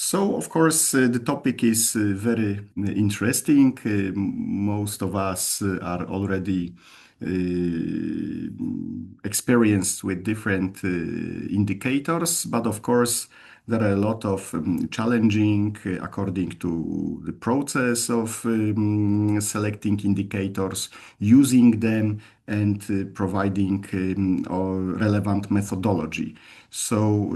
So, of course, the topic is very interesting. Most of us are already experienced with different indicators, but of course, there are a lot of challenging according to the process of selecting indicators, using them, and providing relevant methodology. So,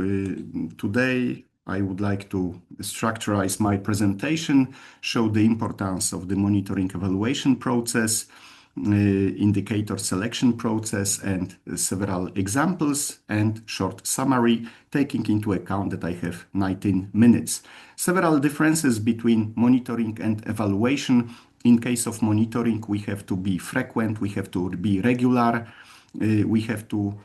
today, I would like to structurize my presentation, show the importance of the monitoring evaluation process, indicator selection process, and several examples and short summary, taking into account that I have 19 minutes. Several differences between monitoring and evaluation. In case of monitoring, we have to be frequent, we have to be regular, we have to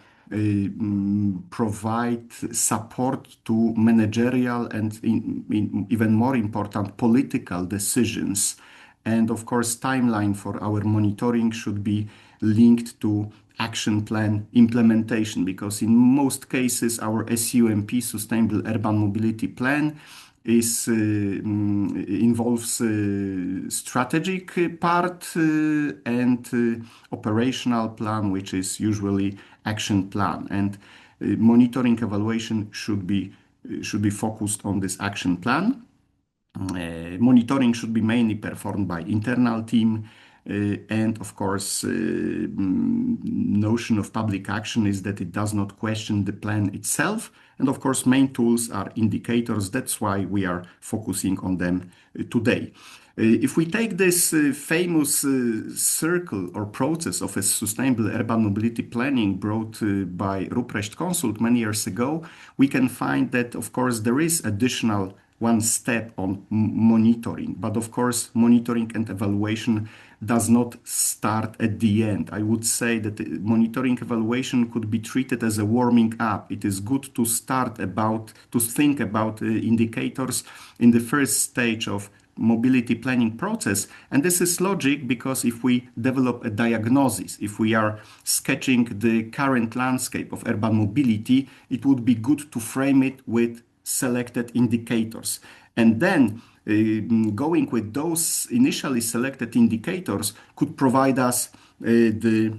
provide support to managerial and even more important political decisions. And of course, timeline for our monitoring should be linked to action plan implementation, because in most cases, our SUMP, Sustainable Urban Mobility Plan, involves strategic part and operational plan, which is usually action plan. And monitoring evaluation should be focused on this action plan. Monitoring should be mainly performed by internal team. And of course, notion of public action is that it does not question the plan itself. And of course, main tools are indicators. That's why we are focusing on them today. If we take this famous circle or process of a sustainable urban mobility planning brought by Ruprecht Consult many years ago, we can find that, of course, there is additional one step on monitoring. But of course, monitoring and evaluation does not start at the end. I would say that monitoring evaluation could be treated as a warming up. It is good to think about indicators in the first stage of mobility planning process. And this is logic, because if we develop a diagnosis, if we are sketching the current landscape of urban mobility, it would be good to frame it with selected indicators. And then going with those initially selected indicators could provide us the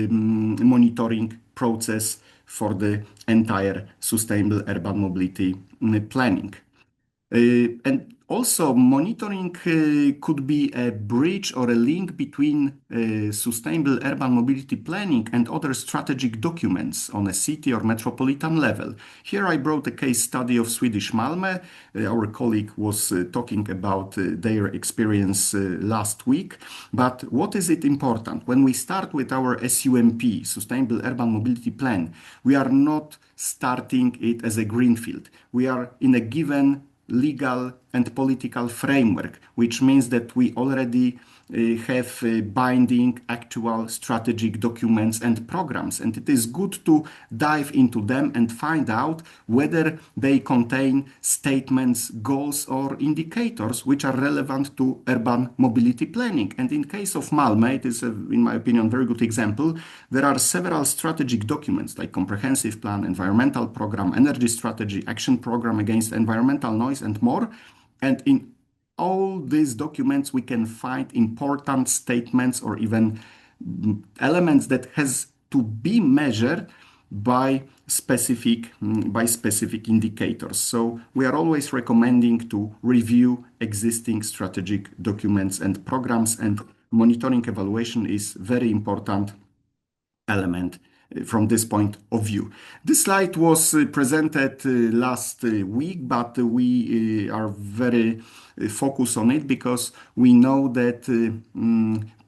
monitoring process for the entire sustainable urban mobility planning. And also, monitoring could be a bridge or a link between sustainable urban mobility planning and other strategic documents on a city or metropolitan level. Here I brought a case study of Swedish Malmö. Our colleague was talking about their experience last week. But what is it important? When we start with our SUMP, Sustainable Urban Mobility Plan, we are not starting it as a greenfield. We are in a given legal and political framework, which means that we already have binding actual strategic documents and programs. And it is good to dive into them and find out whether they contain statements, goals, or indicators which are relevant to urban mobility planning. And in case of Malmö, it is, in my opinion, a very good example. There are several strategic documents like comprehensive plan, environmental program, energy strategy, action program against environmental noise, and more. And in all these documents, we can find important statements or even elements that has to be measured by specific indicators. So we are always recommending to review existing strategic documents and programs, and monitoring evaluation is very important element from this point of view. This slide was presented last week, but we are very focused on it because we know that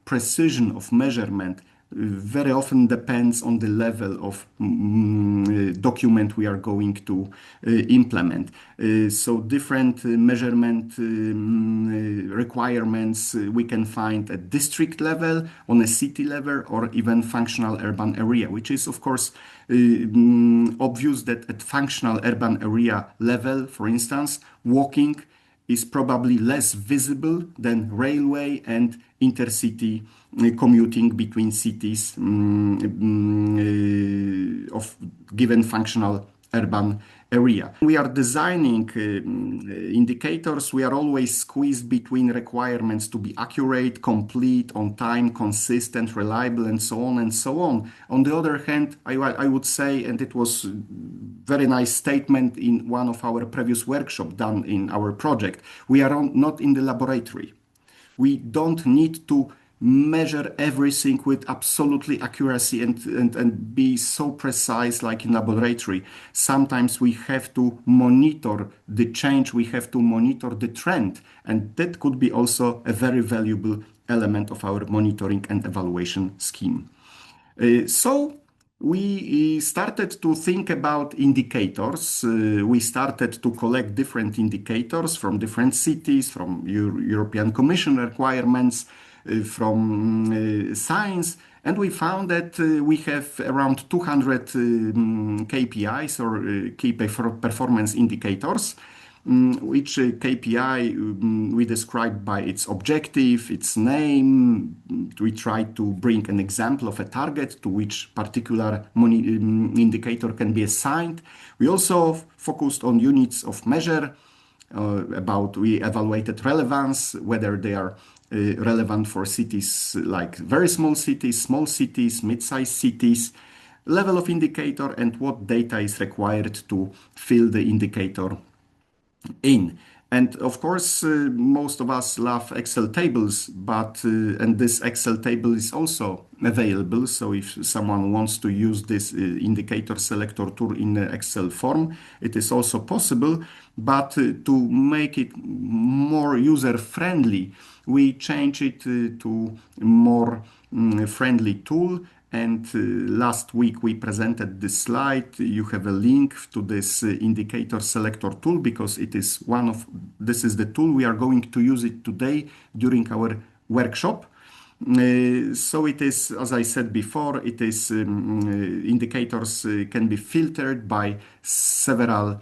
precision of measurement very often depends on the level of document we are going to implement. So different measurement requirements we can find at district level, on a city level, or even functional urban area, which is of course obvious that at functional urban area level, for instance, walking is probably less visible than railway and intercity commuting between cities of given functional urban area. We are designing indicators. We are always squeezed between requirements to be accurate, complete, on time, consistent, reliable, and so on and so on. On the other hand, I would say, and it was very nice statement in one of our previous workshop done in our project, we are not in the laboratory. We don't need to measure everything with absolutely accuracy and be so precise like in laboratory. Sometimes we have to monitor the change, we have to monitor the trend, and that could be also a very valuable element of our monitoring and evaluation scheme. So we started to think about indicators. We started to collect different indicators from different cities, from European Commission requirements, from science, and we found that we have around 200 KPIs or key performance indicators. Which KPI we describe by its objective, its name. We try to bring an example of a target to which particular indicator can be assigned. We also focused on units of measure. We evaluated relevance, whether they are relevant for cities like very small cities, mid-sized cities, level of indicator, and what data is required to fill the indicator in. And of course, most of us love Excel tables, but and this Excel table is also available. So if someone wants to use this indicator selector tool in the Excel form, it is also possible. But to make it more user friendly, we change it to more friendly tool. And last week we presented this slide. You have a link to this indicator selector tool because this is the tool we are going to use it today during our workshop. So it is, as I said before, it is indicators can be filtered by several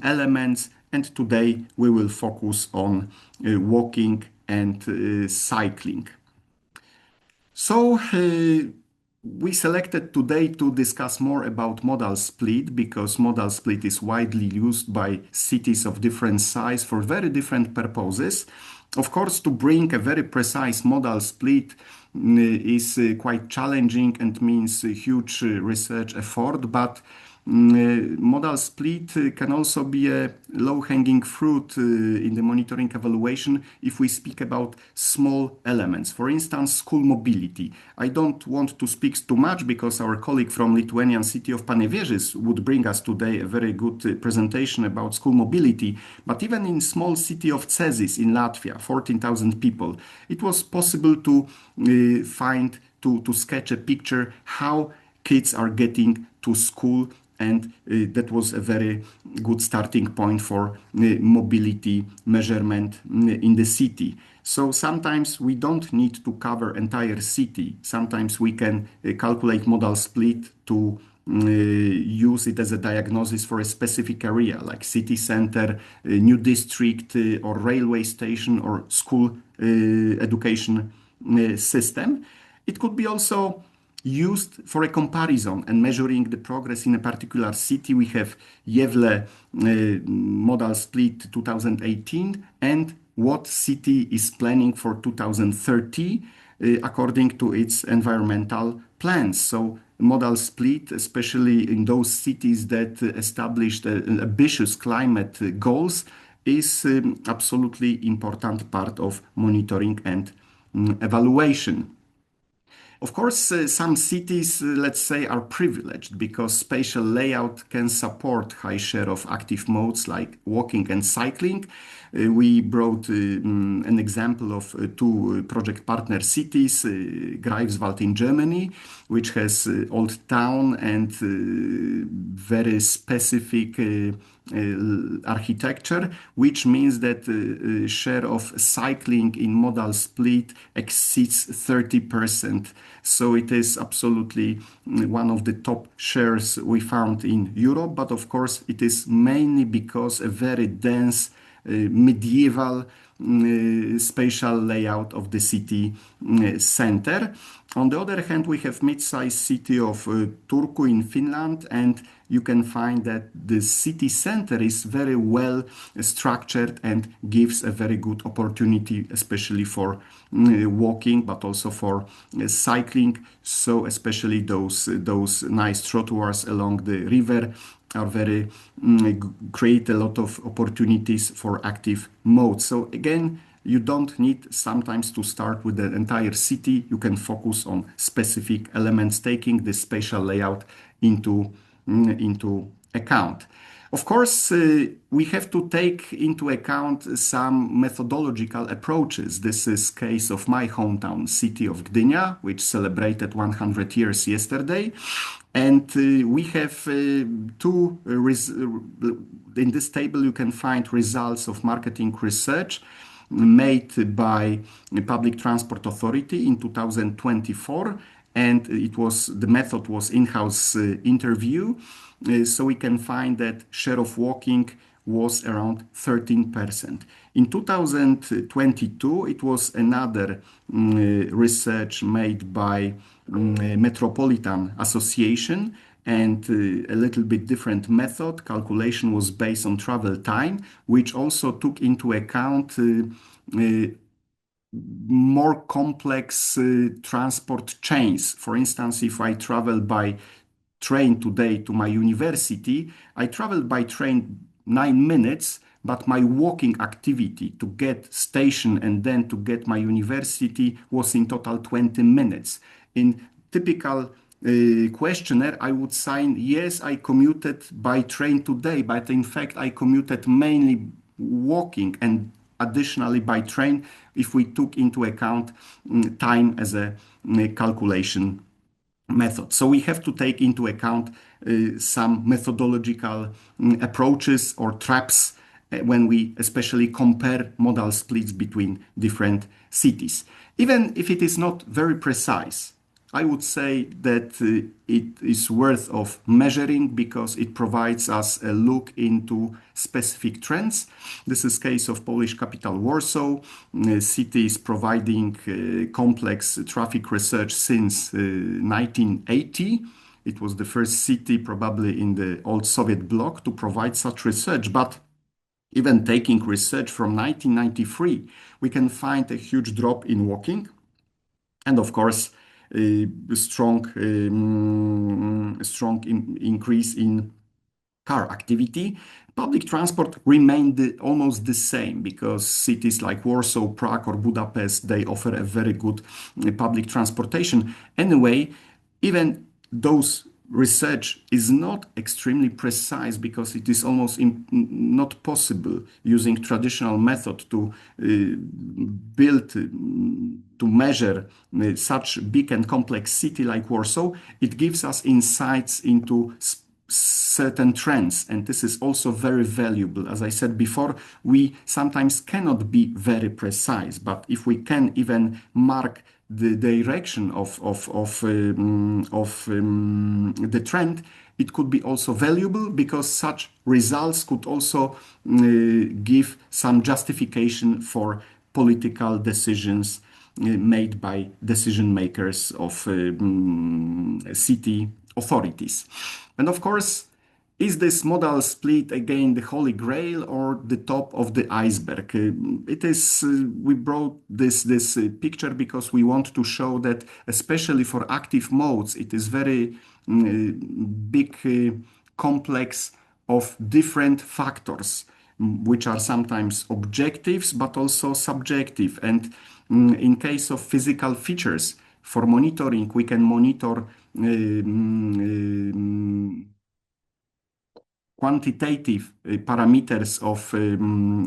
elements. And today we will focus on walking and cycling. So we selected today to discuss more about modal split because modal split is widely used by cities of different size for very different purposes. Of course, to bring a very precise modal split is quite challenging and means a huge research effort, but modal split can also be a low-hanging fruit in the monitoring evaluation if we speak about small elements. For instance, school mobility. I don't want to speak too much because our colleague from Lithuanian city of Panevėžys would bring us today a very good presentation about school mobility. But even in small city of Cēsis in Latvia, 14,000 people, it was possible to to sketch a picture how kids are getting to school, and that was a very good starting point for mobility measurement in the city. So sometimes we don't need to cover entire city. Sometimes we can calculate modal split to use it as a diagnosis for a specific area like city center, new district, or railway station or school education system. It could be also used for a comparison and measuring the progress in a particular city. We have Gävle modal split 2018 and what city is planning for 2030 according to its environmental plans. So modal split, especially in those cities that established ambitious climate goals, is absolutely important part of monitoring and evaluation. Of course, some cities, let's say, are privileged because spatial layout can support high share of active modes like walking and cycling. We brought an example of two project partner cities, Greifswald in Germany, which has old town and very specific architecture, which means that share of cycling in modal split exceeds 30%. So it is absolutely one of the top shares we found in Europe, but of course it is mainly because a very dense medieval spatial layout of the city center. On the other hand, we have mid-sized city of Turku in Finland, and you can find that the city center is very well structured and gives a very good opportunity, especially for walking, but also for cycling. So especially those nice trottoirs along the river are very create a lot of opportunities for active modes. So again, you don't need sometimes to start with the entire city. You can focus on specific elements, taking the spatial layout into account. Of course, we have to take into account some methodological approaches. This is case of my hometown city of Gdynia, which celebrated 100 years yesterday. And we have in this table you can find results of marketing research made by the Public Transport Authority in 2024, and the method was in-house interview. So we can find that share of walking was around 13%. In 2022, it was another research made by Metropolitan Association, and a little bit different method. Calculation was based on travel time, which also took into account more complex transport chains. For instance, if I travel by train today to my university, I traveled by train 9 minutes, but my walking activity to get station and then to get my university was in total 20 minutes. In typical questionnaire, I would sign, yes, I commuted by train today, but in fact, I commuted mainly walking and additionally by train if we took into account time as a calculation method. So we have to take into account some methodological approaches or traps when we especially compare modal splits between different cities. Even if it is not very precise, I would say that it is worth of measuring because it provides us a look into specific trends. This is case of Polish capital Warsaw. City is providing complex traffic research since 1980. It was the first city probably in the old Soviet bloc to provide such research, but even taking research from 1993, we can find a huge drop in walking and of course a strong increase in car activity. Public transport remained almost the same because cities like Warsaw, Prague, or Budapest, they offer a very good public transportation. Anyway, even those research is not extremely precise because it is almost not possible using traditional method to build to measure such big and complex city like Warsaw. It gives us insights into certain trends, and this is also very valuable. As I said before, we sometimes cannot be very precise, but if we can even mark the direction of the trend, it could be also valuable because such results could also give some justification for political decisions made by decision makers of city authorities. And of course, is this modal split again the holy grail or the top of the iceberg? It is. We brought this picture because we want to show that, especially for active modes, it is very big complex of different factors, which are sometimes objectives but also subjective. And in case of physical features, for monitoring, we can monitor quantitative parameters of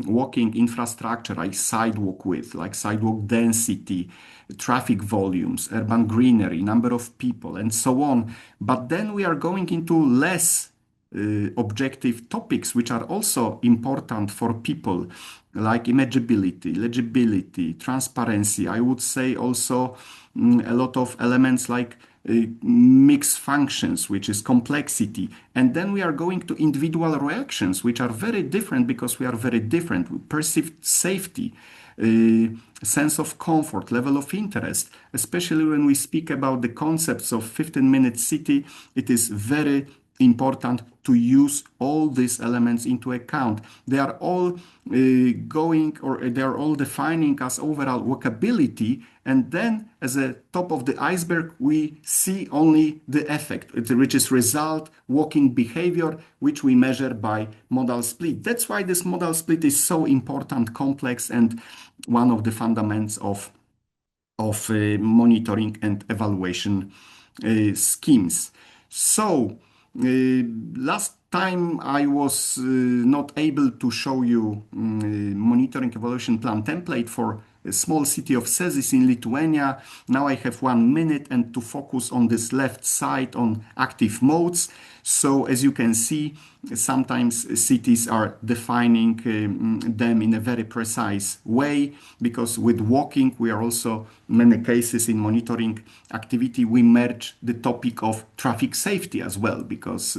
walking infrastructure like sidewalk width, like sidewalk density, traffic volumes, urban greenery, number of people, and so on. But then we are going into less objective topics, which are also important for people, like imageability, legibility, transparency. I would say also a lot of elements like mixed functions, which is complexity. And then we are going to individual reactions, which are very different because we are very different. We perceive safety, uh, sense of comfort, level of interest. Especially when we speak about the concepts of 15-minute city, it is very important to use all these elements into account. They are all going, or they are all defining as overall walkability, and then as a top of the iceberg we see only the effect, which is result walking behavior, which we measure by modal split. That's why this modal split is so important, complex, and one of the fundamentals of monitoring and evaluation schemes. So, last time I was not able to show you monitoring evaluation plan template for a small city of Cesis in Lithuania. Now I have 1 minute and to focus on this left side on active modes. So as you can see, sometimes cities are defining them in a very precise way, because with walking we are also, in many cases in monitoring activity, we merge the topic of traffic safety as well, because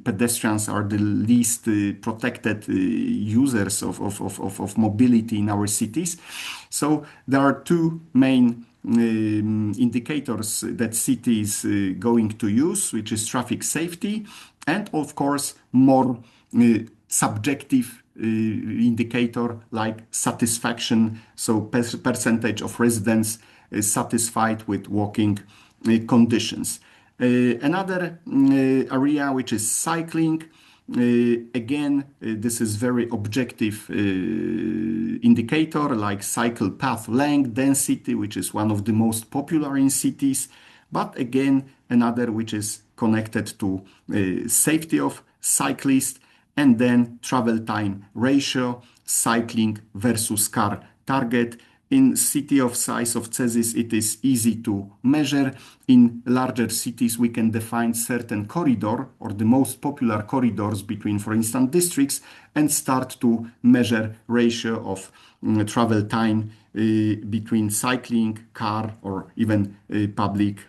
pedestrians are the least protected users of mobility in our cities. So there are two main indicators that city is going to use, which is traffic safety, and of course more subjective indicator like satisfaction, so percentage of residents satisfied with walking conditions. Another area, which is cycling. Again, this is very objective indicator like cycle path length, density, which is one of the most popular in cities. But again, another which is connected to safety of cyclists, and then travel time ratio, cycling versus car target. In city of size of Cesis, it is easy to measure. In larger cities, we can define certain corridor or the most popular corridors between, for instance, districts, and start to measure ratio of travel time between cycling, car, or even public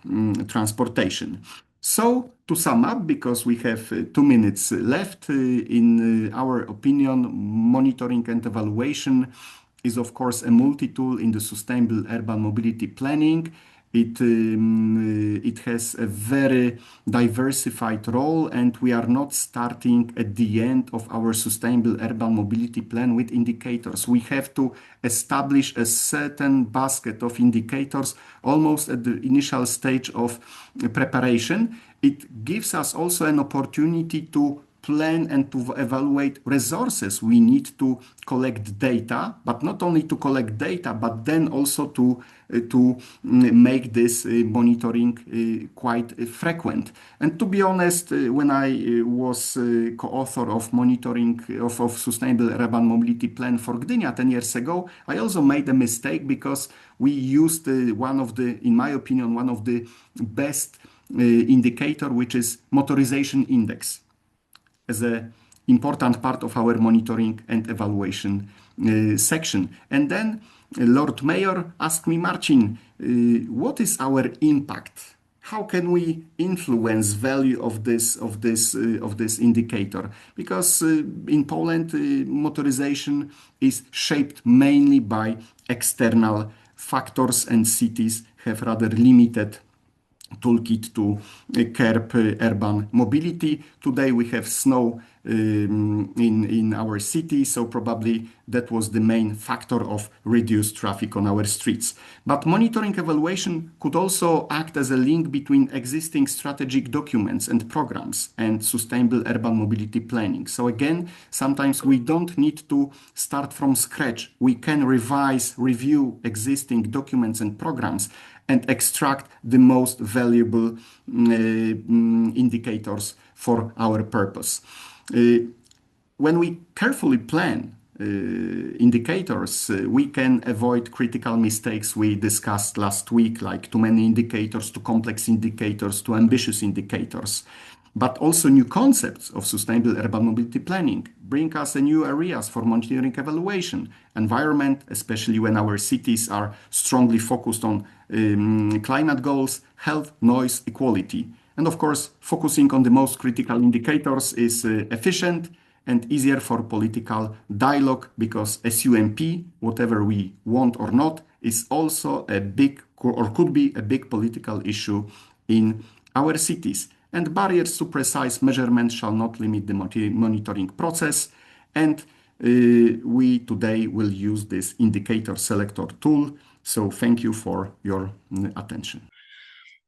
transportation. So, to sum up, because we have 2 minutes left, in our opinion, monitoring and evaluation is, of course, a multi-tool in the sustainable urban mobility planning. It has a very diversified role, and we are not starting at the end of our sustainable urban mobility plan with indicators. We have to establish a certain basket of indicators almost at the initial stage of preparation. It gives us also an opportunity to plan and to evaluate resources. We need to collect data, but not only to collect data, but then also to make this monitoring quite frequent. And to be honest, when I was co-author of monitoring of sustainable urban mobility plan for Gdynia 10 years ago, I also made a mistake because we used one of the, in my opinion, one of the best indicator, which is motorization index, as an important part of our monitoring and evaluation section. And then Lord Mayor asked me, Marcin, what is our impact? How can we influence value of this indicator? Because in Poland, motorization is shaped mainly by external factors, and cities have rather limited toolkit to curb urban mobility. Today we have snow in our city, so probably that was the main factor of reduced traffic on our streets. But monitoring evaluation could also act as a link between existing strategic documents and programs and sustainable urban mobility planning. So again, sometimes we don't need to start from scratch. We can revise, review existing documents and programs and extract the most valuable indicators for our purpose. When we carefully plan indicators, we can avoid critical mistakes we discussed last week, like too many indicators, too complex indicators, too ambitious indicators. but also new concepts of sustainable urban mobility planning bring us new areas for monitoring evaluation. Environment, especially when our cities are strongly focused on climate goals, health, noise, equality. And of course, focusing on the most critical indicators is efficient and easier for political dialogue because SUMP, whatever we want or not, is also a big or could be a big political issue in our cities. And barriers to precise measurement shall not limit the monitoring process. And we today will use this indicator selector tool. So thank you for your attention.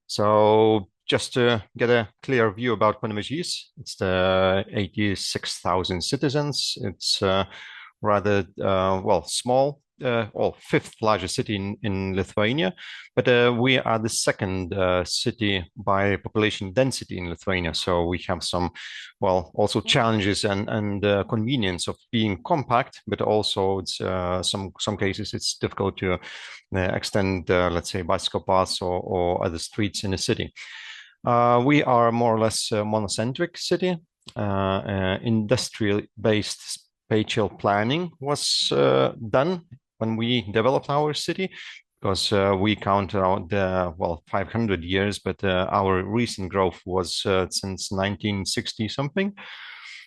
So just to get a clear view about Panevėžys, it's the 86,000 citizens. It's rather, well, small, or fifth largest city in Lithuania, but we are the second city by population density in Lithuania. So we have some, well, also challenges and convenience of being compact, but also it's some cases it's difficult to extend, let's say, bicycle paths or other streets in the city. We are more or less a monocentric city. Industrial-based spatial planning was done when we developed our city, because we count around, well, 500 years, but our recent growth was since 1960 something.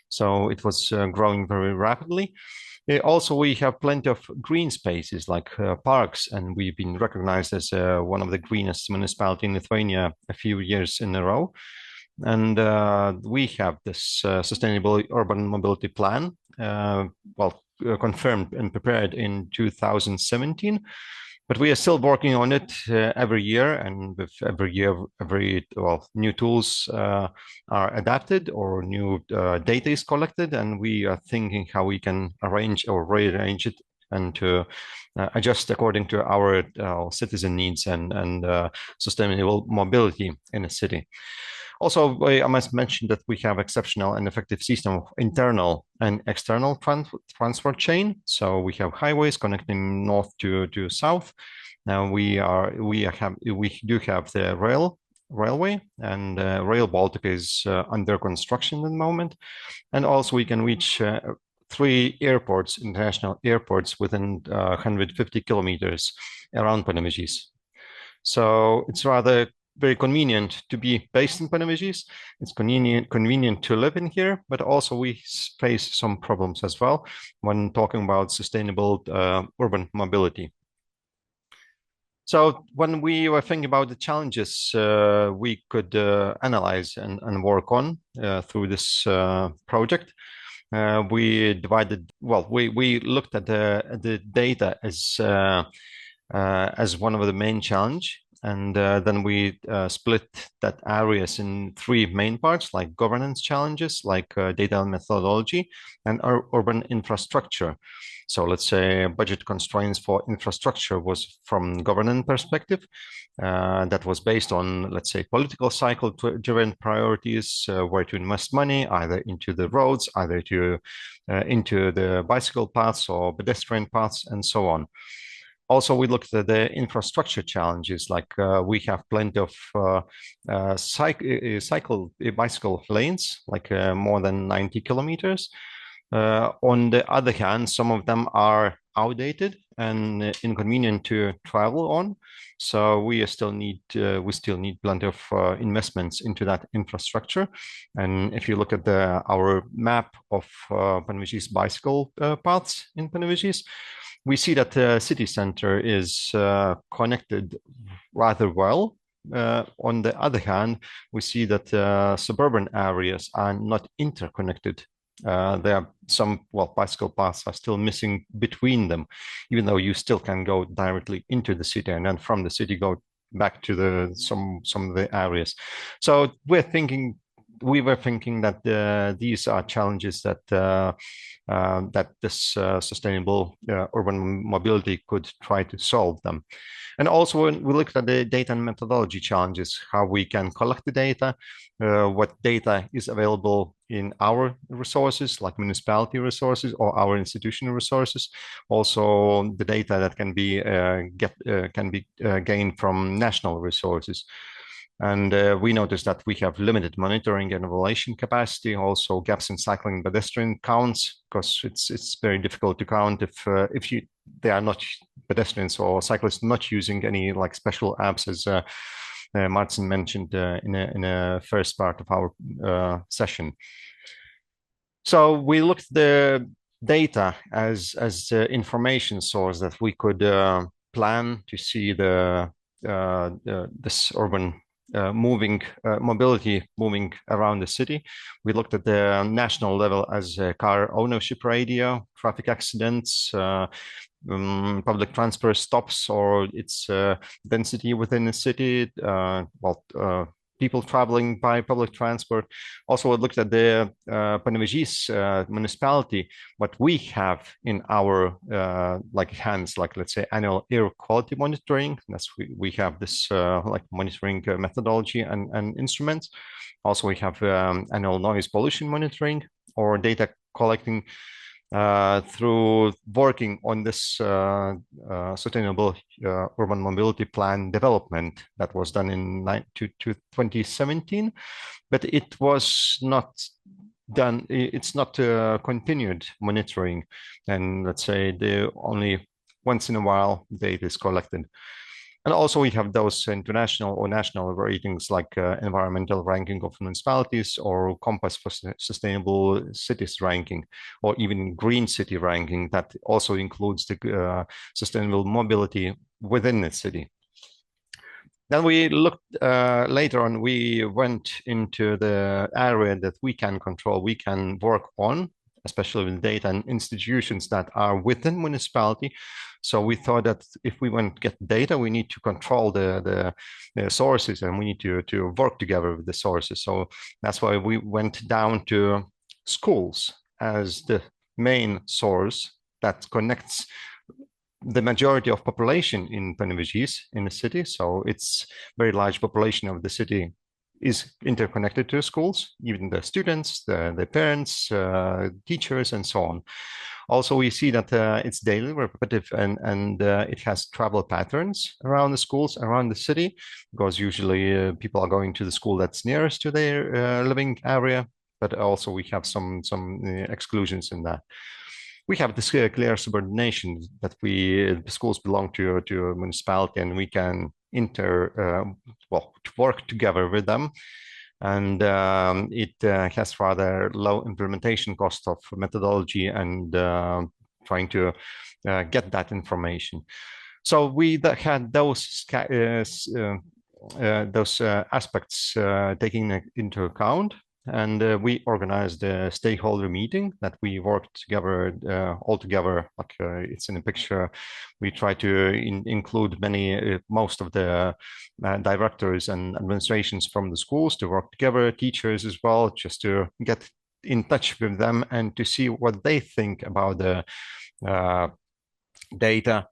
So it was growing very rapidly. Also, we have plenty of green spaces like parks, and we've been recognized as one of the greenest municipalities in Lithuania a few years in a row. And we have this sustainable urban mobility plan, well, confirmed and prepared in 2017. But we are still working on it every year, and with every year, well, new tools are adapted or new data is collected, and we are thinking how we can arrange or rearrange it and to adjust according to our citizen needs and sustainable mobility in a city. Also, I must mention that we have exceptional and effective system of internal and external transport chain. So we have highways connecting north to south. Now we do have the railway, and Rail Baltic is under construction at the moment. And also we can reach 3 airports, international airports, within 150 kilometers around Panevėžys. So it's rather very convenient to be based in Panevėžys. It's convenient to live in here, but also we face some problems as well when talking about sustainable urban mobility. So when we were thinking about the challenges we could analyze and work on through this project, we divided, well, we looked at the data as one of the main challenge. And then we split that areas in 3 main parts, like governance challenges, like data and methodology, and urban infrastructure. So let's say budget constraints for infrastructure was from governance perspective. That was based on, let's say, political cycle-driven priorities, where to invest money, either into the roads, either into the bicycle paths or pedestrian paths, and so on. Also, we looked at the infrastructure challenges, like we have plenty of bicycle lanes, like more than 90 kilometers. On the other hand, some of them are outdated and inconvenient to travel on. So we still need plenty of investments into that infrastructure. And if you look at our map of Panevėžys bicycle paths in Panevėžys, we see that the city center is connected rather well. On the other hand, we see that suburban areas are not interconnected. There are some, well, bicycle paths are still missing between them, even though you still can go directly into the city and then from the city go back to some of the areas. So we were thinking that these are challenges that this sustainable urban mobility could try to solve them. And also we looked at the data and methodology challenges, how we can collect the data, what data is available in our resources, like municipality resources or our institutional resources. Also the data that can be gained from national resources. And we noticed that we have limited monitoring and evaluation capacity, also gaps in cycling and pedestrian counts, because it's very difficult to count if they are not pedestrians or cyclists not using any like special apps, as Martin mentioned in a first part of our session. So we looked at the data as information source that we could plan to see this urban mobility moving around the city. We looked at the national level as car ownership radio, traffic accidents, public transport stops or its density within the city, people traveling by public transport. Also, I looked at the Panevėžys municipality, what we have in our hands, like let's say annual air quality monitoring. That's we have this monitoring methodology and instruments. Also, we have annual noise pollution monitoring or data collecting through working on this sustainable urban mobility plan development that was done in 2017, but it was not done. It's not continued monitoring, and let's say the only once in a while data is collected. And also we have those international or national ratings like environmental ranking of municipalities or Compass for Sustainable Cities ranking, or even Green City ranking that also includes the sustainable mobility within the city. Then we looked later on, we went into the area that we can control, we can work on, especially with data and institutions that are within municipality. So we thought that if we want to get data, we need to control the sources and we need to work together with the sources. So that's why we went down to schools as the main source that connects the majority of population in Panevėžys in the city. So it's very large population of the city is interconnected to schools, even the students, the parents, teachers, and so on. Also, we see that it's daily repetitive and it has travel patterns around the schools, around the city, because usually people are going to the school that's nearest to their living area, but also we have some exclusions in that. We have this clear subordination that the schools belong to a municipality and we can work together with them. And it has rather low implementation cost of methodology and trying to get that information. So we had those aspects taken into account. And we organized a stakeholder meeting that we worked together, all together, like it's in a picture. We try to include most of the directors and administrations from the schools to work together, teachers as well, just to get in touch with them and to see what they think about the data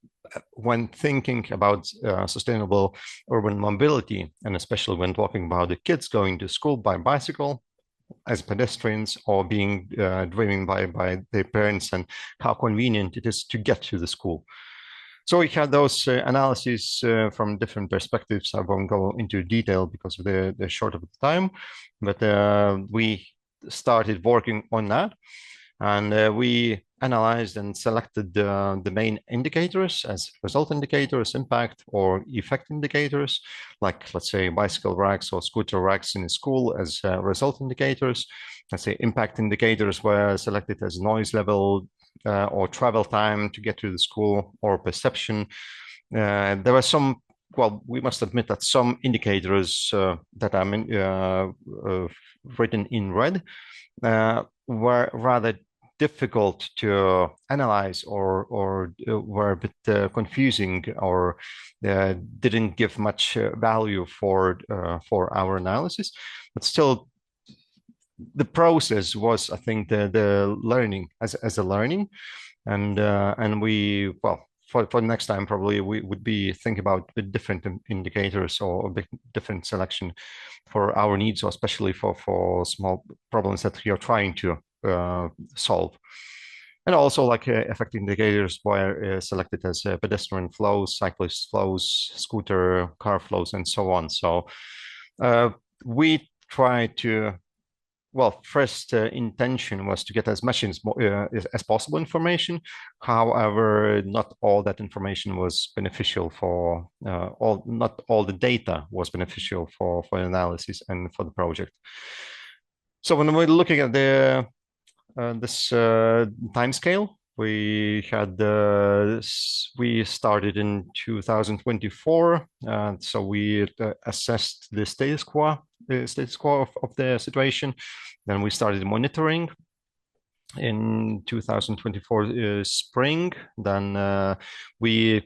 when thinking about sustainable urban mobility, and especially when talking about the kids going to school by bicycle, as pedestrians or being driven by their parents, and how convenient it is to get to the school. So we had those analyses from different perspectives. I won't go into detail because of the short of the time, but we started working on that. And we analyzed and selected the main indicators as result indicators, impact or effect indicators, like let's say bicycle racks or scooter racks in a school as result indicators. Let's say impact indicators were selected as noise level or travel time to get to the school or perception. There were some, well, we must admit that some indicators that are written in red were rather difficult to analyze or were a bit confusing or didn't give much value for our analysis. But still, the process was, I think, the learning as a learning, and we, well, for next time probably we would be think about the different indicators or a bit different selection for our needs, or especially for small problems that we are trying to solve. And also like effect indicators were selected as pedestrian flows, cyclist flows, scooter, car flows, and so on. So We try to, well, first intention was to get as much as possible information. However, not all that information was beneficial for not all the data was beneficial for analysis and for the project. So when we're looking at the this time scale, we started in 2024, so we assessed the status quo of the situation. Then we started monitoring in 2024 spring. Then we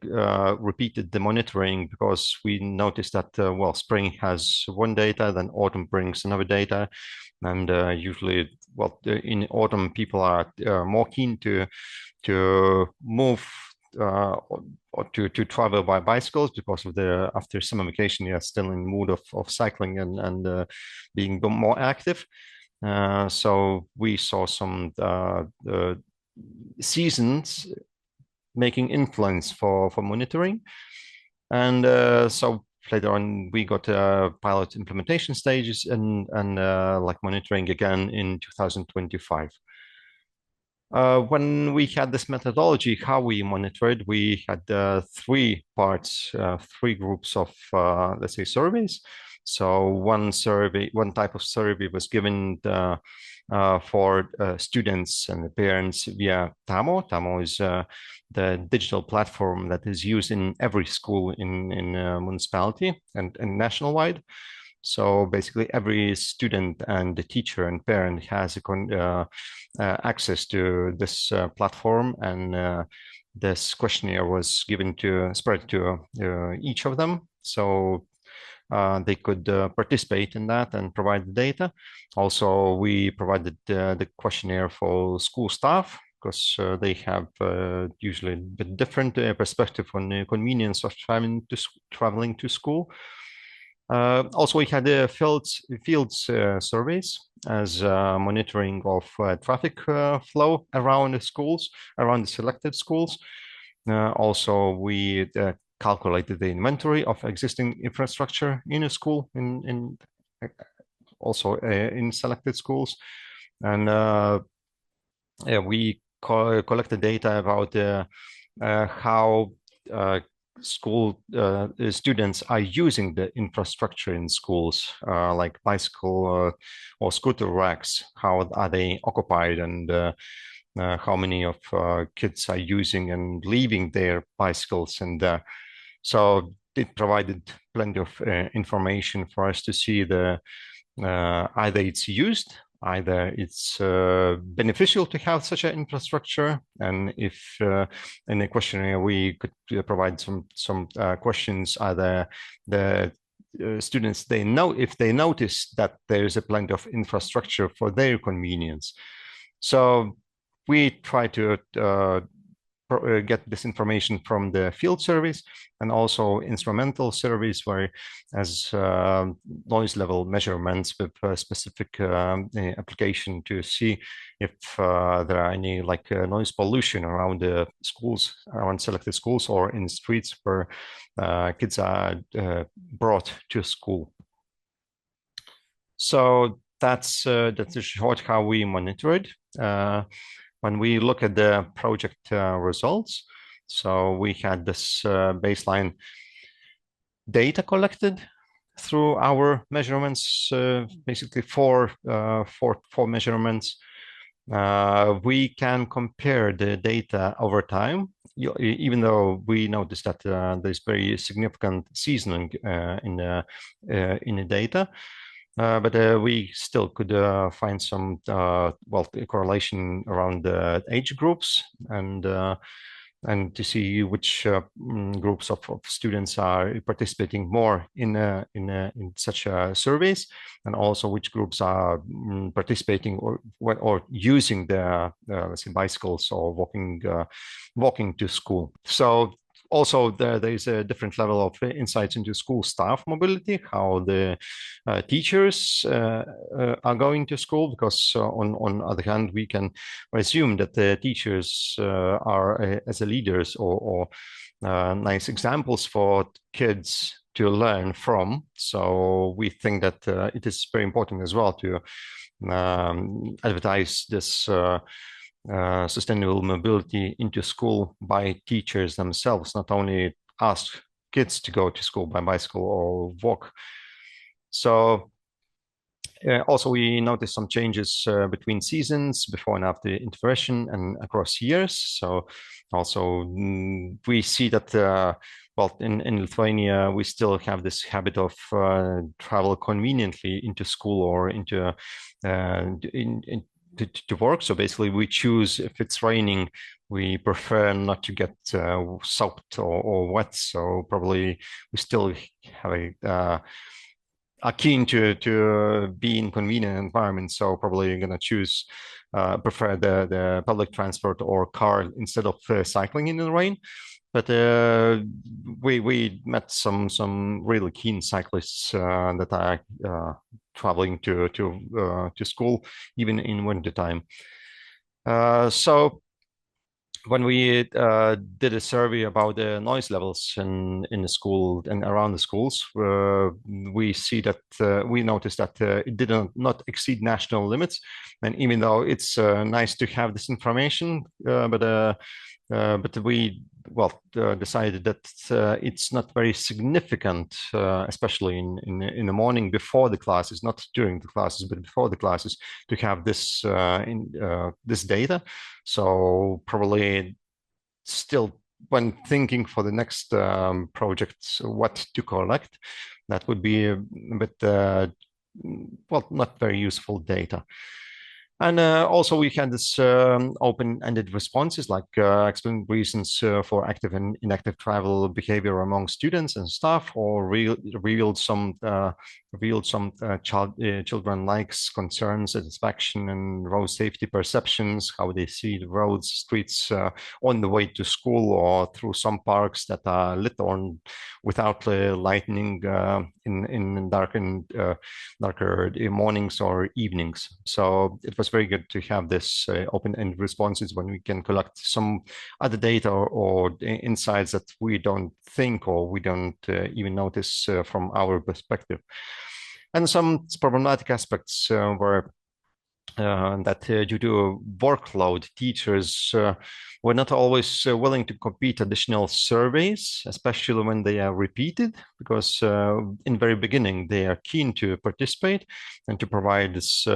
repeated the monitoring because we noticed that well, spring has one data, then autumn brings another data, and usually, well, in autumn people are more keen to move or to travel by bicycles because of the after summer vacation, you're still in mood of cycling and being more active. So we saw some seasons making influence for monitoring, and so later on we got pilot implementation stages and like monitoring again in 2025. When we had this methodology, how we monitored, we had three parts, three groups of, let's say, surveys. So one type of survey was given for students and the parents via Tamo. Tamo is the digital platform that is used in every school in municipality and national-wide. So basically, every student and the teacher and parent has access to this platform, and this questionnaire was spread to each of them. So they could participate in that and provide the data. Also, we provided the questionnaire for school staff because they have usually a bit different perspective on the convenience of traveling to school. Also, we had fields surveys as monitoring of traffic flow around the schools, around the selected schools. Also, we calculated the inventory of existing infrastructure in a school, also in selected schools, and we collected data about how school students are using the infrastructure in schools, like bicycle or scooter racks. How are they occupied, and how many of kids are using and leaving their bicycles, and so it provided plenty of information for us to see the either it's used, either it's beneficial to have such an infrastructure, and if in the questionnaire we could provide some questions, either the students if they notice that there is a plenty of infrastructure for their convenience. So we try to get this information from the field surveys and also instrumental surveys, where as noise level measurements with specific application to see if there are any like noise pollution around the schools, around selected schools, or in streets where kids are brought to school. So that's a short how we monitor it. When we look at the project results, so we had this baseline data collected through our measurements, basically four measurements. We can compare the data over time, even though we noticed that there's very significant seasoning in the data. But we still could find some correlation around the age groups, and to see which groups of students are participating more in such surveys, and also which groups are participating or using the let's say bicycles or walking to school. So also, there is a different level of insights into school staff mobility, how the teachers are going to school, because on the other hand, we can assume that the teachers are as a leaders or nice examples for kids to learn from. So we think that it is very important as well to advertise this sustainable mobility into school by teachers themselves, not only ask kids to go to school by bicycle or walk. So also, we noticed some changes between seasons, before and after intervention, and across years. So also we see that, well, in Lithuania, we still have this habit of travel conveniently into school or into to work. So basically, we choose, if it's raining, we prefer not to get soaked or wet. So probably we still have are keen to be in convenient environments, so probably gonna choose prefer the public transport or car instead of cycling in the rain. But we met some really keen cyclists that are traveling to school even in winter time. So when we did a survey about the noise levels in the school and around the schools, we see that we noticed that it did not exceed national limits. And even though it's nice to have this information, but we decided that it's not very significant, especially in the morning before the classes, not during the classes, but before the classes, to have this this data. So probably still, when thinking for the next projects, what to collect, that would be a bit well, not very useful data. And also we had this open-ended responses, like explain reasons for active and inactive travel behavior among students and staff, or revealed some children likes, concerns, satisfaction, and road safety perceptions, how they see the roads, streets on the way to school, or through some parks that are lit on without lightning in darker mornings or evenings. So it was very good to have this open-ended responses when we can collect some other data or insights that we don't think or we don't even notice from our perspective. And some problematic aspects were that due to workload, teachers were not always willing to complete additional surveys, especially when they are repeated, because in very beginning they are keen to participate and to provide this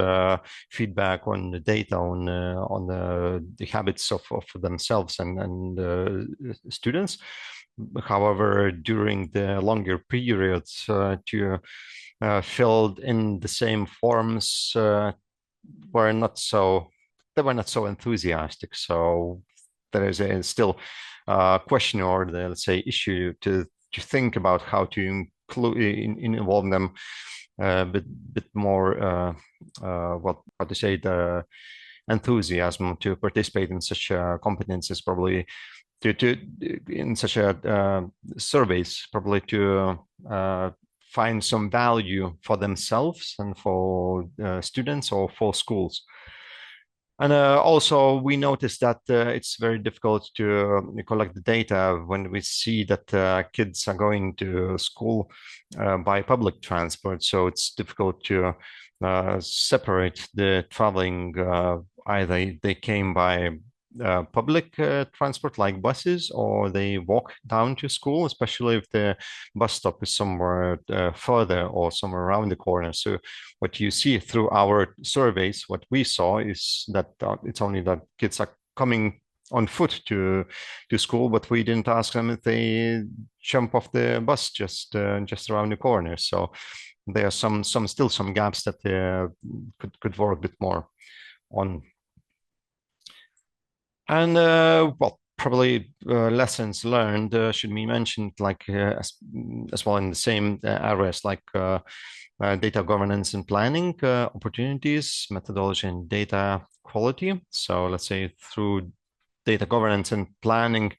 feedback on the data, on the habits of themselves and students. However, during the longer periods to filled in the same forms were not so they were not so enthusiastic. So there is still a question, or let's say issue to think about how to include involve them a bit more how to say, the enthusiasm to participate in such competencies, probably to in such a surveys, probably to find some value for themselves and for students or for schools. And also, we noticed that it's very difficult to collect the data when we see that kids are going to school by public transport. So it's difficult to separate the traveling. Either they came by public transport like buses, or they walk down to school, especially if the bus stop is somewhere further or somewhere around the corner. So what you see through our surveys, what we saw is that it's only that kids are coming on foot to school, but we didn't ask them if they jump off the bus just around the corner. So there are still some gaps that could work a bit more on. And well, probably lessons learned should be mentioned, like as well in the same areas, like data governance and planning, opportunities, methodology, and data quality. So let's say through data governance and planning,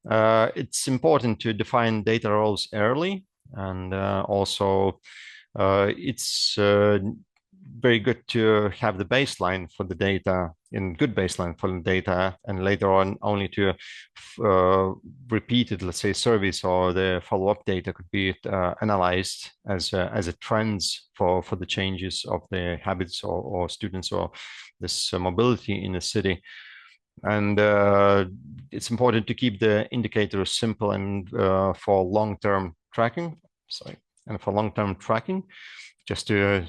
it's important to define data roles early, and also it's very good to have the baseline for the data in good baseline for the data, and later on only to repeated, let's say, surveys or the follow-up data could be analyzed as a trends for the changes of the habits or students or this mobility in the city. And it's important to keep the indicators simple and for long-term tracking. Just to,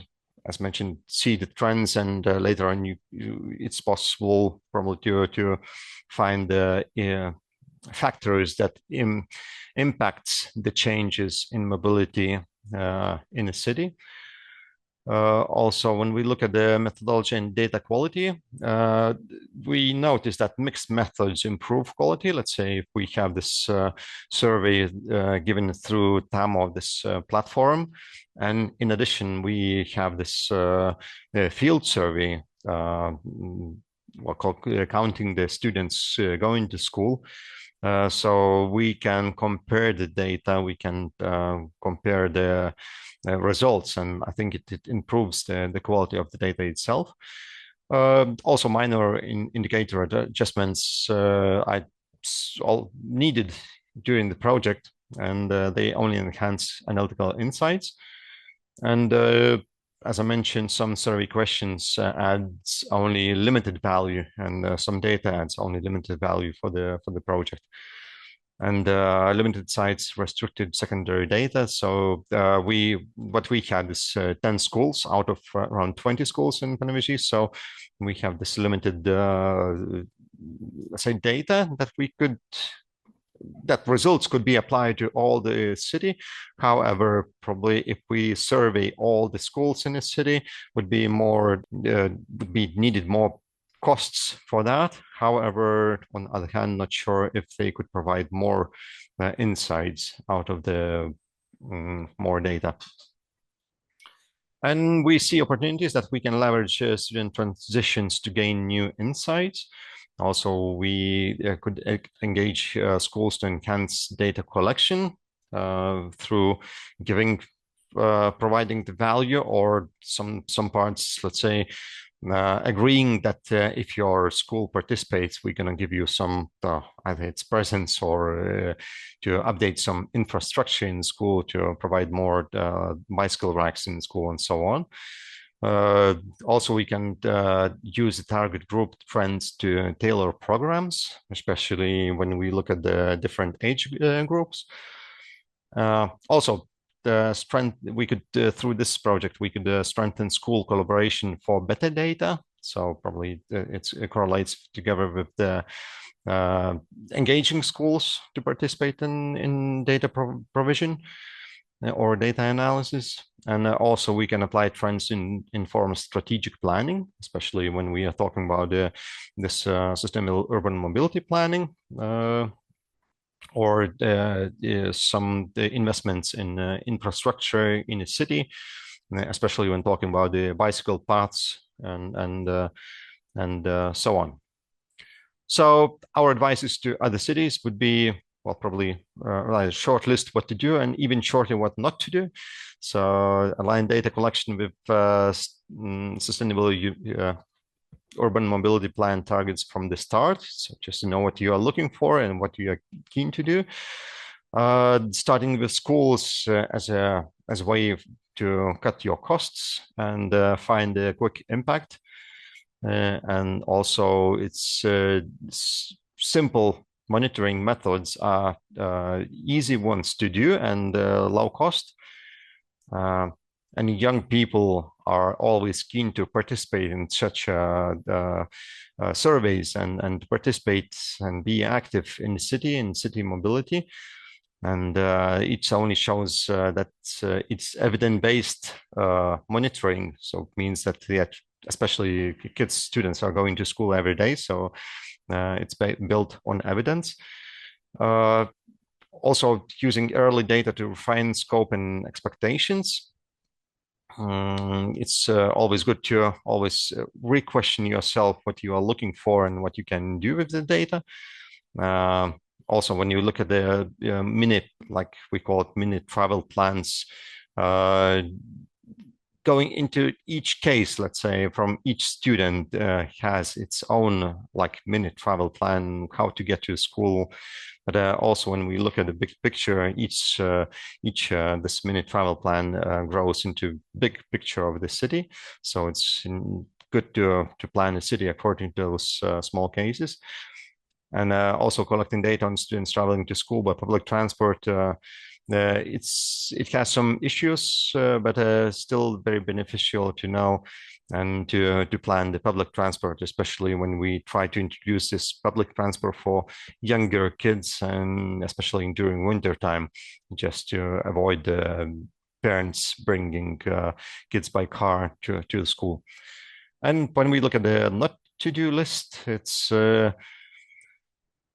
as mentioned, see the trends, and later on, it's possible probably to find the factors that impacts the changes in mobility in a city. Also, when we look at the methodology and data quality, we notice that mixed methods improve quality. Let's say if we have this survey given through TAMO, this platform, and in addition, we have this field survey, counting the students going to school. So we can compare the data, we can compare the results, and I think it improves the quality of the data itself. Also, minor indicator adjustments I all needed during the project, and they only enhance analytical insights. And as I mentioned, some survey questions adds only limited value, and some data adds only limited value for the project. And limited sites restricted secondary data. So what we had is 10 schools out of around 20 schools in Panevėžys. So we have this limited, let's say, data that results could be applied to all the city. However, probably if we survey all the schools in the city, would be needed more costs for that. However, on the other hand, not sure if they could provide more insights out of the more data. And we see opportunities that we can leverage student transitions to gain new insights. Also, we could engage schools to enhance data collection through providing the value, or some parts, let's say, agreeing that if your school participates, we're going to give you some, either it's presents or to update some infrastructure in school, to provide more bicycle racks in school, and so on. Also, we can use the target group trends to tailor programs, especially when we look at the different age groups. Also, through this project, we could strengthen school collaboration for better data. So probably it correlates together with the engaging schools to participate in data provision or data analysis. And also we can apply trends in inform strategic planning, especially when we are talking about this sustainable urban mobility planning, or some investments in infrastructure in a city, especially when talking about the bicycle paths and so on. So our advices to other cities would be, well, probably a short list what to do, and even shorter what not to do. So align data collection with sustainable urban mobility plan targets from the start. So just to know what you are looking for and what you are keen to do. Starting with schools as a way to cut your costs and find a quick impact. And also it's simple monitoring methods are easy ones to do and low cost. And young people are always keen to participate in such surveys and participate and be active in the city, in city mobility. And it only shows that it's evidence-based monitoring. So it means that especially kids, students are going to school every day. So it's built on evidence. Also using early data to refine scope and expectations. It's always good to always re-question yourself what you are looking for and what you can do with the data. Also, when you look at the mini, like we call it, mini travel plans, going into each case, let's say from each student has its own like minute travel plan, how to get to school. But also when we look at the big picture, each this minute travel plan grows into big picture of the city. So it's good to plan a city according to those small cases. And also collecting data on students traveling to school by public transport. It has some issues, but still very beneficial to know and to plan the public transport, especially when we try to introduce this public transport for younger kids, and especially during winter time, just to avoid the parents bringing kids by car to the school. And when we look at the not to-do list, it's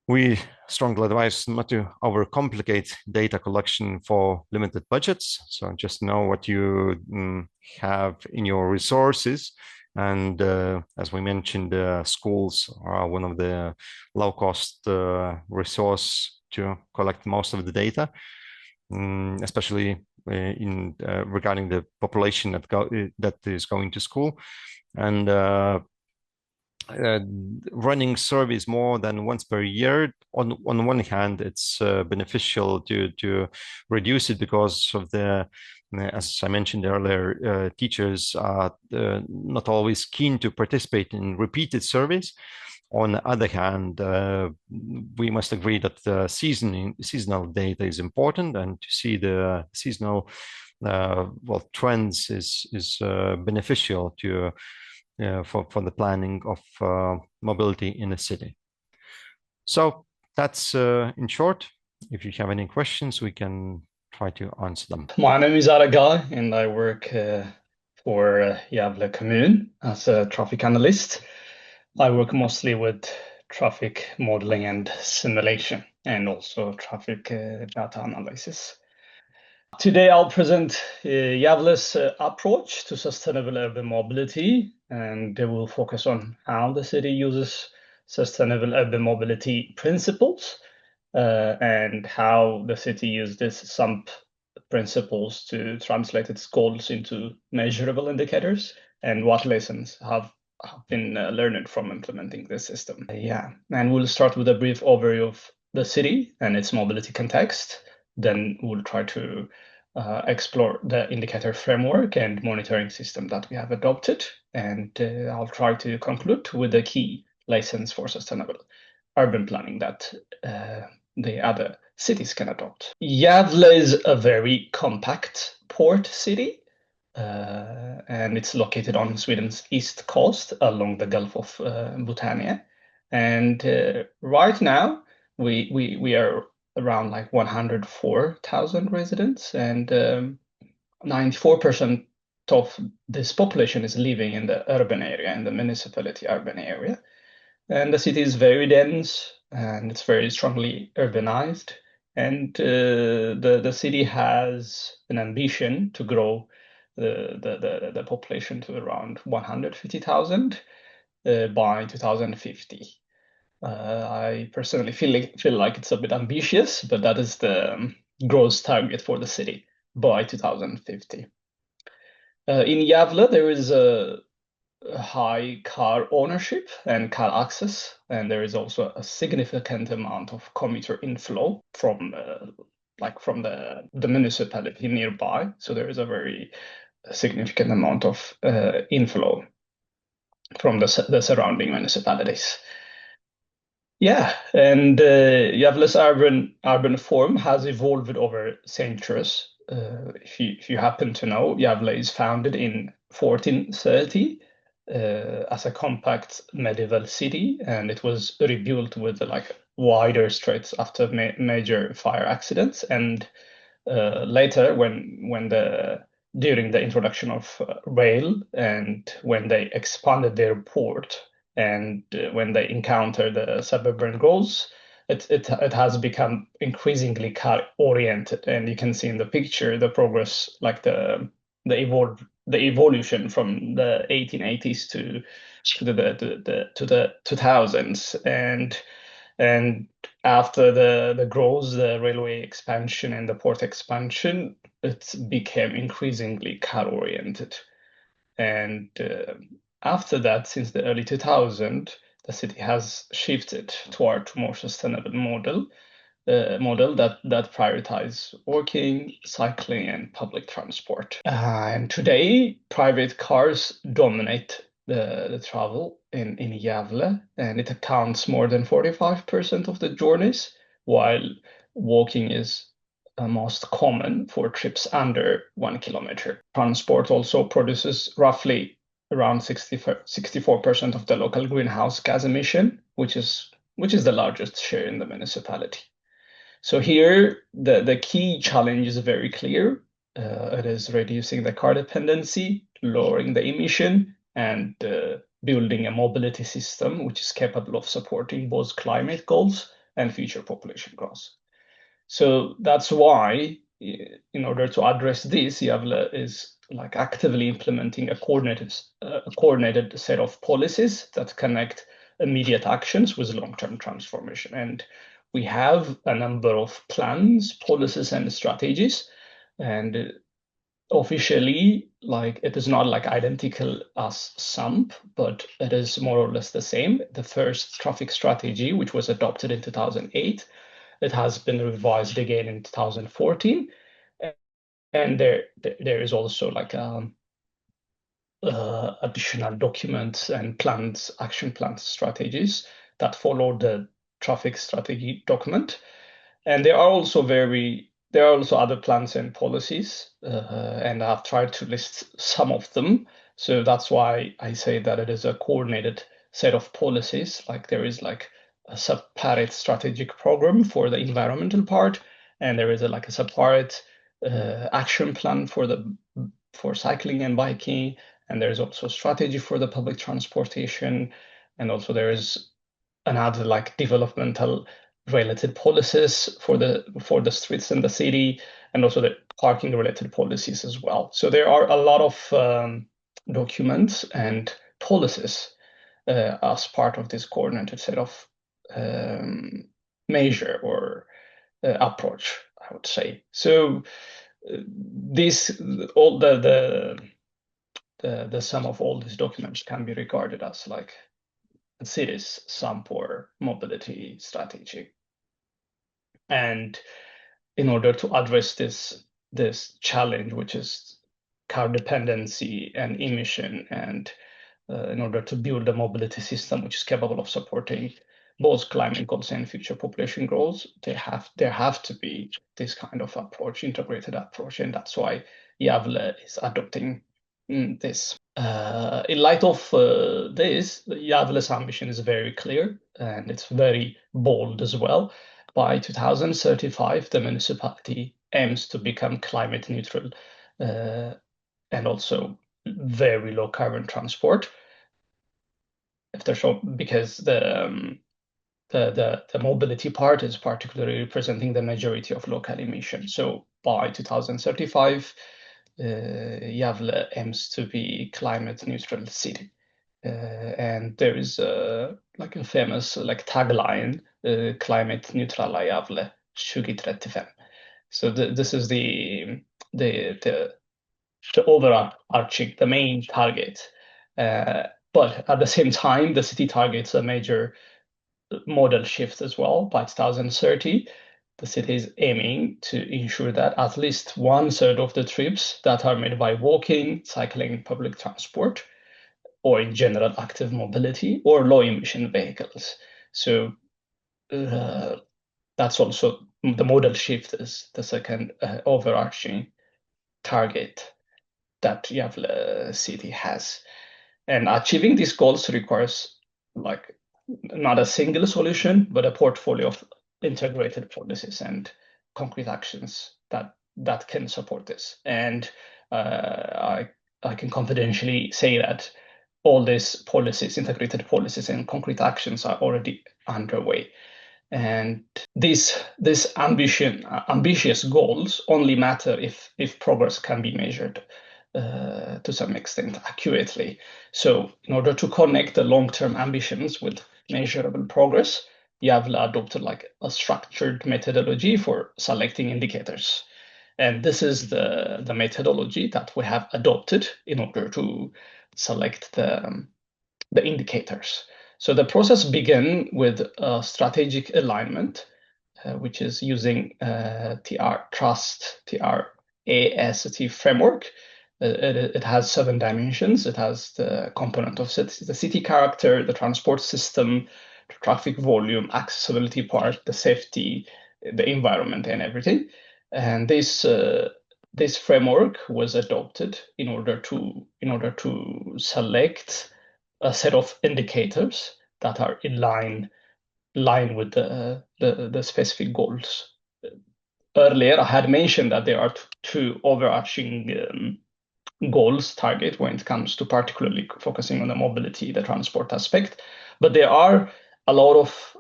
we strongly advise not to overcomplicate data collection for limited budgets. So just know what you have in your resources. And as we mentioned, schools are one of the low-cost resource to collect most of the data, especially in regarding the population that is going to school. And running surveys more than once per year, on one hand, it's beneficial to reduce it because of the, as I mentioned earlier, teachers are not always keen to participate in repeated surveys. On the other hand, we must agree that seasonal data is important, and to see the seasonal trends is beneficial to for the planning of mobility in a city. So that's in short. If you have any questions, we can try to answer them. My name is Aragai, and I work for Gävle Kommun as a traffic analyst. I work mostly with traffic modeling and simulation, and also traffic data analysis. Today, I'll present Gävle's approach to sustainable urban mobility, and we'll focus on how the city uses sustainable urban mobility principles and how the city used this SUMP principles to translate its goals into measurable indicators, and what lessons have been learned from implementing this system. And we'll start with a brief overview of the city and its mobility context. Then we'll try to explore the indicator framework and monitoring system that we have adopted. And I'll try to conclude with the key lessons for sustainable urban planning that the other cities can adopt. Gävle is a very compact port city, and it's located on Sweden's east coast along the Gulf of Botania. And right now, we are around like 104,000 residents, and 94% of this population is living in the urban area, in the municipality urban area. And the city is very dense, and it's very strongly urbanized. And the city has an ambition to grow the population to around 150,000 by 2050. I personally feel like it's a bit ambitious, but that is the growth target for the city by 2050. In Gävle, there is a high car ownership and car access, and there is also a significant amount of commuter inflow from the municipality nearby. So there is a very significant amount of inflow from the surrounding municipalities. And Gävle's urban form has evolved over centuries. If you happen to know, Gävle is founded in 1430 as a compact medieval city, and it was rebuilt with like wider streets after major fire accidents. And later, during the introduction of rail, and when they expanded their port, and when they encountered the suburban goals, it has become increasingly car oriented. And you can see in the picture the progress, like the evolution from the 1880s to the 2000s, and after the growth, the railway expansion and the port expansion, it became increasingly car oriented. And after that, since the early 2000s, the city has shifted toward a more sustainable model that prioritize walking, cycling, and public transport. And today, private cars dominate the travel in Gävle, and it accounts more than 45% of the journeys, while walking is most common for trips under 1 kilometer. Transport also produces roughly around 64% of the local greenhouse gas emission, which is the largest share in the municipality. So here, the key challenge is very clear. It is reducing the car dependency, lowering the emission, and building a mobility system which is capable of supporting both climate goals and future population growth. So that's why, in order to address this, Gävle is like actively implementing a coordinated set of policies that connect immediate actions with long-term transformation. And we have a number of plans, policies, and strategies. And officially, like it is not like identical as SUMP, but it is more or less the same. The first traffic strategy, which was adopted in 2008, it has been revised again in 2014. And there is also like additional documents and plans, action plan strategies that follow the traffic strategy document. And there are also other plans and policies, and I've tried to list some of them. So that's why I say that it is a coordinated set of policies. Like there is like a separate strategic program for the environmental part, and there is a separate action plan for cycling and biking, and there is also a strategy for the public transportation, and also there is another like developmental related policies for the streets in the city, and also the parking related policies as well. So there are a lot of documents and policies as part of this coordinated set of measure or approach, I would say. So this all the sum of all these documents can be regarded as like the city's SUMP or mobility strategy. And in order to address this challenge, which is car dependency and emission, and in order to build a mobility system which is capable of supporting both climate goals and future population growth, there have to be this kind of approach, integrated approach, and that's why Gävle is adopting this. In light of this, Gävle's ambition is very clear and it's very bold as well. By 2035, the municipality aims to become climate neutral and also very low carbon transport. Because the mobility part is particularly representing the majority of local emissions. So by 2035, Gävle aims to be climate neutral city. And there is a famous tagline, climate neutral Gävle 2035. So this is the overarching, the main target. But at the same time, the city targets a major model shift as well. By 2030, the city is aiming to ensure that at least 1/3 of the trips that are made by walking, cycling, public transport, or in general active mobility or low emission vehicles. So that's also the model shift is the second overarching target that Gävle city has. And achieving these goals requires like not a single solution, but a portfolio of integrated policies and concrete actions that can support this. And I can confidentially say that all these policies, integrated policies and concrete actions are already underway. And these ambitious goals only matter if progress can be measured to some extent accurately. So in order to connect the long-term ambitions with measurable progress, Gävle adopted like a structured methodology for selecting indicators. And this is the methodology that we have adopted in order to select the indicators. So the process began with a strategic alignment, which is using TRAST framework. It has 7 dimensions. It has the component of the city character, the transport system, the traffic volume, accessibility part, the safety, the environment, and everything. And this framework was adopted in order to select a set of indicators that are in line with the specific goals. Earlier, I had mentioned that there are two overarching goals target when it comes to particularly focusing on the mobility, the transport aspect, but there are a lot of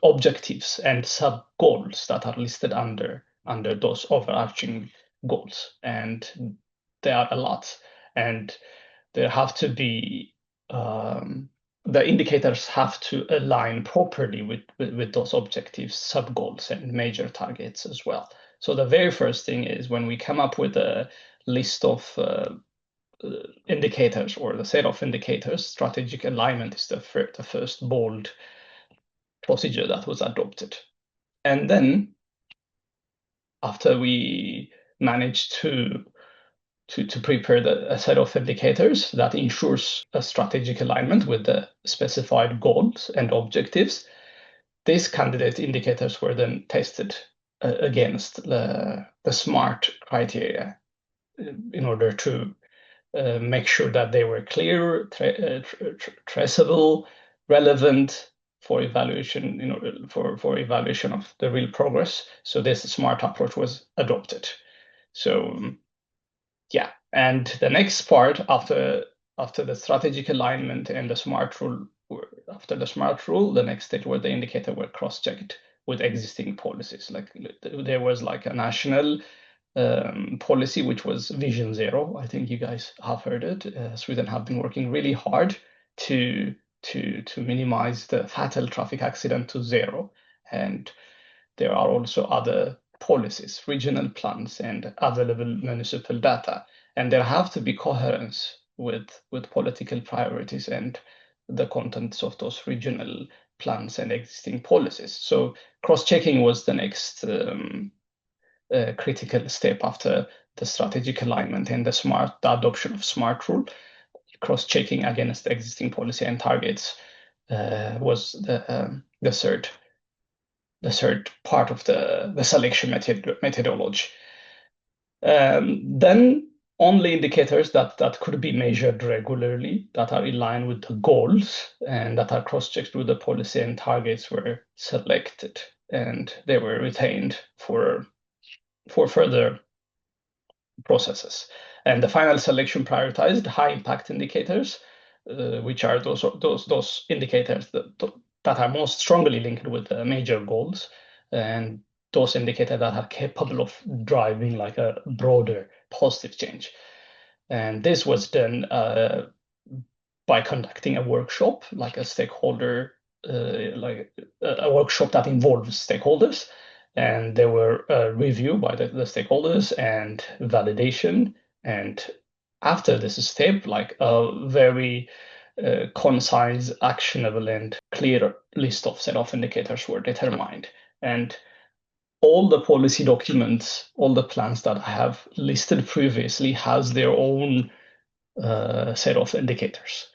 objectives and sub goals that are listed under those overarching goals, and there are a lot, and there have to be the indicators have to align properly with those objectives, sub goals, and major targets as well. So the very first thing is when we come up with a list of indicators or the set of indicators, strategic alignment is the first bold procedure that was adopted. And then after we managed to prepare a set of indicators that ensures a strategic alignment with the specified goals and objectives, these candidate indicators were then tested against the SMART criteria in order to make sure that they were clear, traceable, relevant for evaluation, for evaluation of the real progress. So this SMART approach was adopted. So yeah, and the next part after the strategic alignment and the SMART rule, the next stage where the indicator were cross-checked with existing policies. Like there was like a national policy, which was Vision Zero. I think you guys have heard it. Sweden have been working really hard to minimize the fatal traffic accident to zero. And there are also other policies, regional plans, and available municipal data. And there have to be coherence with political priorities and the contents of those regional plans and existing policies. So cross-checking was the next critical step after the strategic alignment and the adoption of SMART rule. Cross-checking against existing policy and targets was the third part of the selection methodology. Then only indicators that could be measured regularly, that are in line with the goals and that are cross-checked with the policy and targets were selected, and they were retained for further processes. And the final selection prioritized high impact indicators, which are those indicators that are most strongly linked with the major goals, and those indicators that are capable of driving like a broader positive change. And this was done by conducting a workshop, like a stakeholder, like a workshop that involves stakeholders, and there were a review by the stakeholders and validation. And after this step, like a very concise, actionable, and clear list of set of indicators were determined. And all the policy documents, all the plans that I have listed previously has their own set of indicators.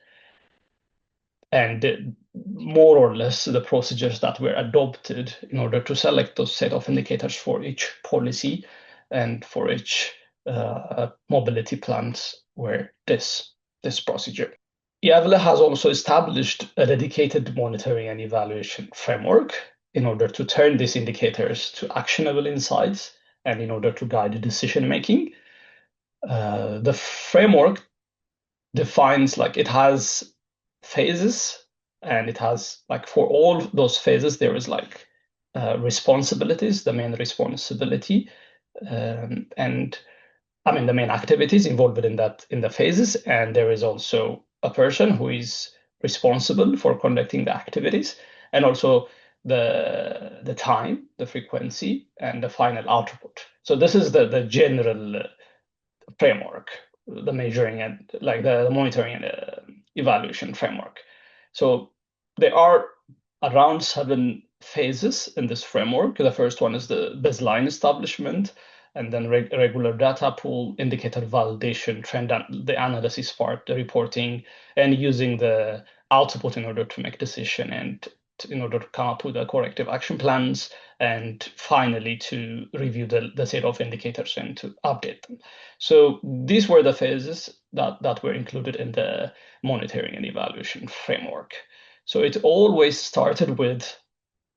And more or less the procedures that were adopted in order to select those set of indicators for each policy and for each mobility plans were this procedure. IAVLE has also established a dedicated monitoring and evaluation framework in order to turn these indicators to actionable insights and in order to guide decision making. The framework defines, like, it has phases, and it has, like, for all those phases there is like responsibilities, the main responsibility, and I mean the main activities involved in the phases, and there is also a person who is responsible for conducting the activities, and also the time, the frequency, and the final output. So this is the general framework, the measuring and like the monitoring and evaluation framework. So there are around 7 phases in this framework. The first one is the baseline establishment, and then regular data pool, indicator validation, trend, the analysis part, the reporting, and using the output in order to make decision and in order to come up with the corrective action plans, and finally to review the set of indicators and to update them. So these were the phases that were included in the monitoring and evaluation framework. So it always started with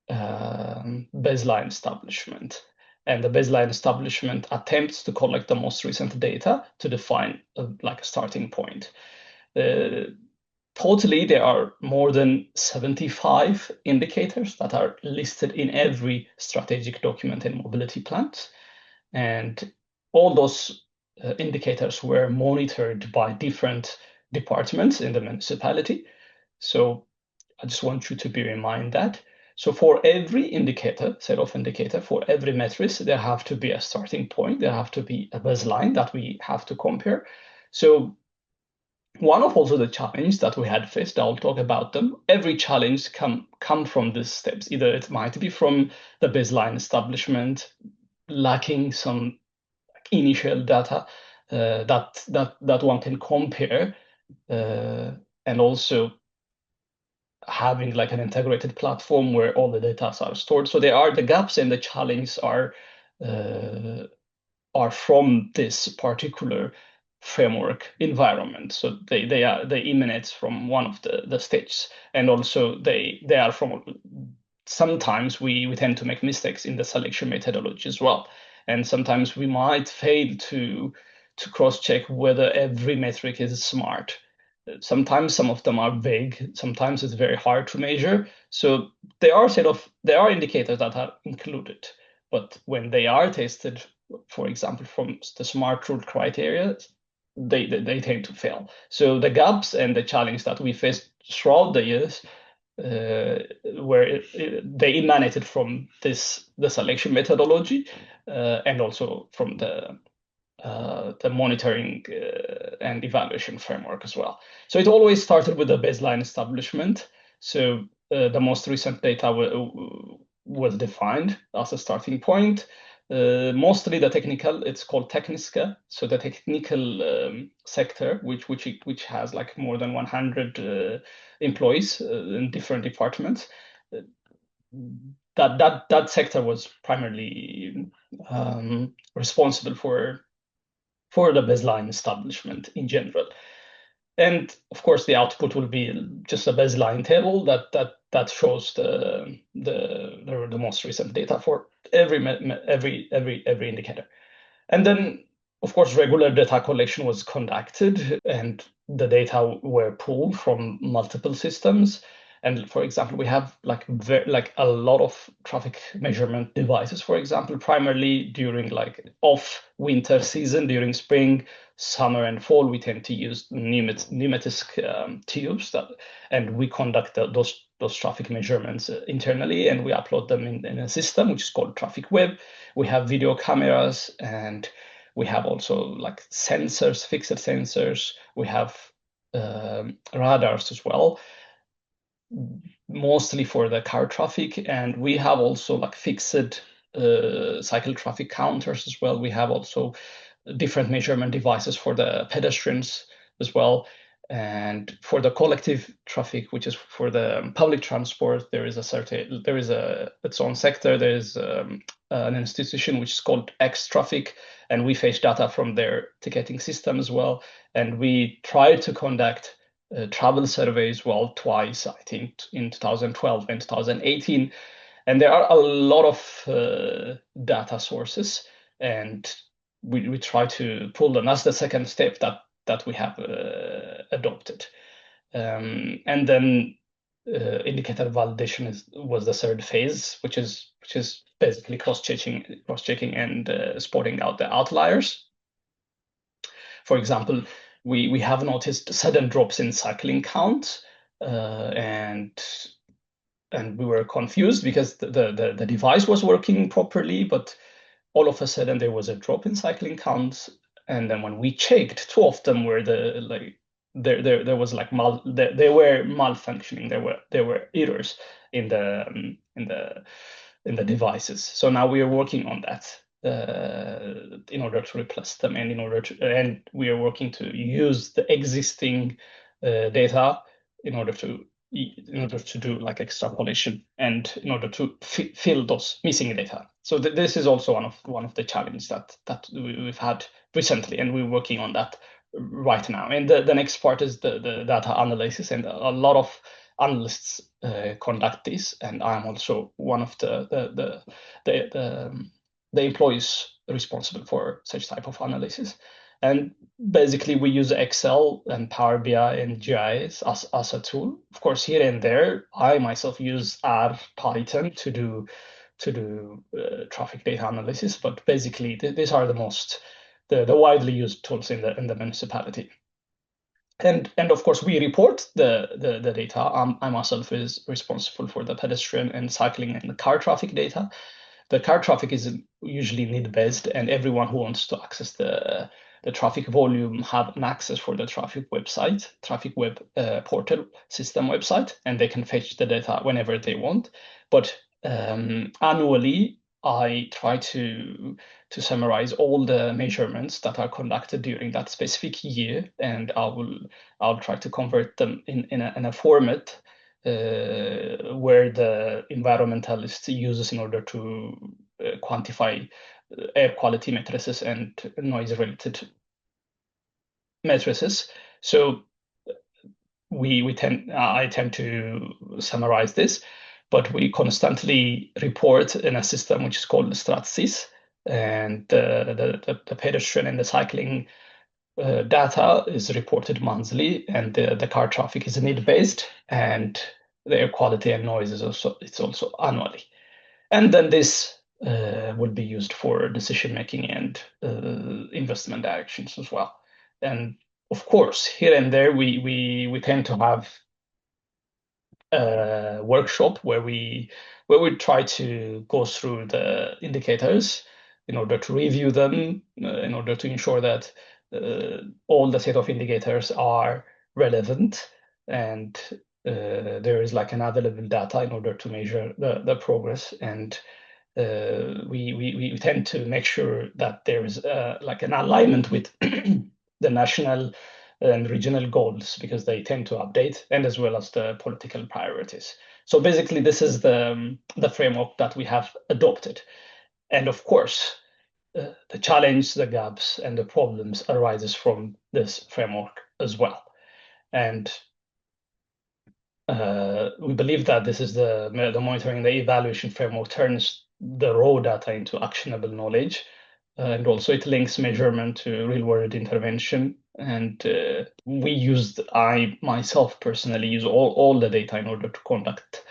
baseline establishment. And the baseline establishment attempts to collect the most recent data to define like a starting point. Totally, there are more than 75 indicators that are listed in every strategic document and mobility plans. And all those indicators were monitored by different departments in the municipality. So I just want you to bear in mind that. So for every indicator, set of indicator, for every metric, there have to be a starting point. There have to be a baseline that we have to compare. So one of also the challenge that we had faced, I'll talk about them. Every challenge come from these steps. Either it might be from the baseline establishment, lacking some initial data that one can compare, and also having like an integrated platform where all the data are stored. So there are the gaps and the challenges are from this particular framework environment. So they emanate from one of the stages, and also they are from. Sometimes we tend to make mistakes in the selection methodology as well, and sometimes we might fail to cross-check whether every metric is smart. Sometimes some of them are vague. Sometimes it's very hard to measure. So there are indicators that are included, but when they are tested, for example, from the smart rule criteria, they tend to fail. So the gaps and the challenge that we faced throughout the years, where they emanated from the selection methodology, and also from the monitoring and evaluation framework as well. So it always started with a baseline establishment. So the most recent data was defined as a starting point. Mostly the technical, it's called Techniska. So the technical sector, which has like more than 100 employees in different departments. That sector was primarily responsible for the baseline establishment in general. And of course, the output will be just a baseline table that shows the most recent data for every indicator. And then, of course, regular data collection was conducted, and the data were pulled from multiple systems. And for example, we have like a lot of traffic measurement devices, for example, primarily during like off winter season, during spring, summer, and fall. We tend to use pneumatic tubes and we conduct those traffic measurements internally, and we upload them in a system which is called Traffic Web. We have video cameras, and we have also like sensors, fixed sensors. We have radars as well, mostly for the car traffic, and we have also like fixed cycle traffic counters as well. We have also different measurement devices for the pedestrians as well. And for the collective traffic, which is for the public transport, there is its own sector. There is an institution which is called X Traffic, and we fetch data from their ticketing system as well. And we try to conduct travel surveys, well, twice, I think, in 2012 and 2018. And there are a lot of data sources, and we try to pull them. That's the second step that we have adopted. And then indicator validation was the third phase, which is basically cross-checking and spotting out the outliers. For example, we have noticed sudden drops in cycling counts, and and we were confused because the device was working properly, but all of a sudden there was a drop in cycling counts. And then when we checked, two of them were there was like they were malfunctioning. There were errors in the devices. So now we are working on that in order to replace them, and we are working to use the existing data in order to do like extrapolation and in order to fill those missing data. So this is also one of the challenges that we've had recently, and we're working on that right now. And the next part is the data analysis, and a lot of analysts conduct this, and I'm also one of the employees responsible for such type of analysis. And basically, we use Excel and Power BI and GIS as a tool. Of course, here and there, I myself use R, Python to do traffic data analysis. But basically, these are the widely used tools in the municipality. And of course, we report the data. I myself is responsible for the pedestrian and cycling and the car traffic data. The car traffic is usually need-based, and everyone who wants to access the traffic volume have an access for the traffic website, traffic web portal system website, and they can fetch the data whenever they want. But annually, I try to summarize all the measurements that are conducted during that specific year, and I'll try to convert them in a format where the environmentalist uses in order to quantify air quality matrices and noise related matrices. So I tend to summarize this, but we constantly report in a system which is called StratSys, and the pedestrian and the cycling data is reported monthly, and the car traffic is need-based, and the air quality and noise is also annually. And then this will be used for decision making and investment directions as well. And of course, here and there we tend to have a workshop where we try to go through the indicators in order to review them, in order to ensure that all the set of indicators are relevant, and there is like an available data in order to measure the progress. And we tend to make sure that there is like an alignment with the national and regional goals, because they tend to update, and as well as the political priorities. So basically, this is the framework that we have adopted. And of course, the challenge, the gaps, and the problems arises from this framework as well. And we believe that this is the monitoring, the evaluation framework turns the raw data into actionable knowledge, and also it links measurement to real-world intervention. And I myself personally use all the data in order to conduct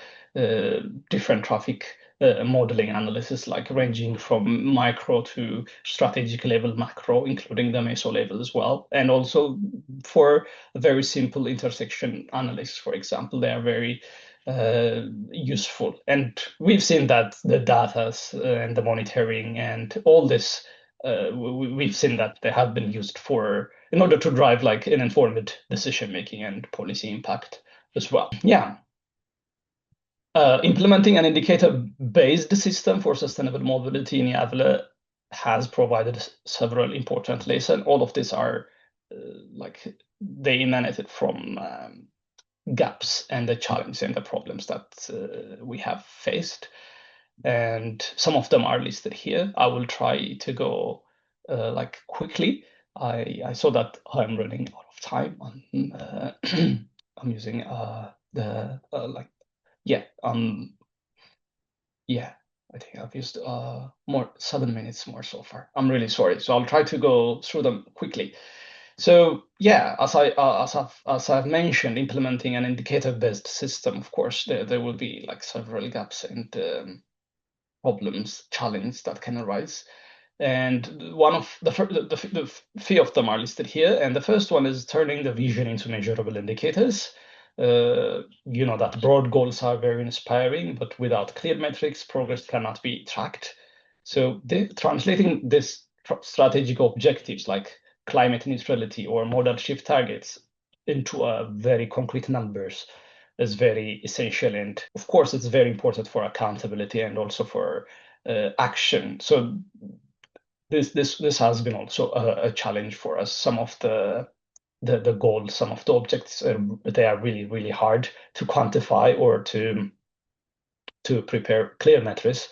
different traffic modeling analysis, like ranging from micro to strategic level macro, including the meso level as well. And also for very simple intersection analysis, for example, they are very useful. And we've seen that the data and the monitoring and all this, we've seen that they have been used in order to drive like an informed decision making and policy impact as well. Yeah. Implementing an indicator-based system for sustainable mobility in Gävle has provided several important lessons. All of these are they emanated from gaps and the challenges and the problems that we have faced. And some of them are listed here. I will try to go quickly. I saw that I'm running out of time. I'm using I think I've used 7 minutes more so far. I'm really sorry. So I'll try to go through them quickly. So yeah, as I've mentioned, implementing an indicator-based system, of course, there will be like several gaps and problems, challenges that can arise. And one of the few of them are listed here. And the first one is turning the vision into measurable indicators. that broad goals are very inspiring, but without clear metrics, progress cannot be tracked. So translating this strategic objectives like climate neutrality or modal shift targets into very concrete numbers is very essential. And of course, it's very important for accountability and also for action. So this has been also a challenge for us. Some of the goals, some of the objects, they are really, really hard to quantify or to prepare clear metrics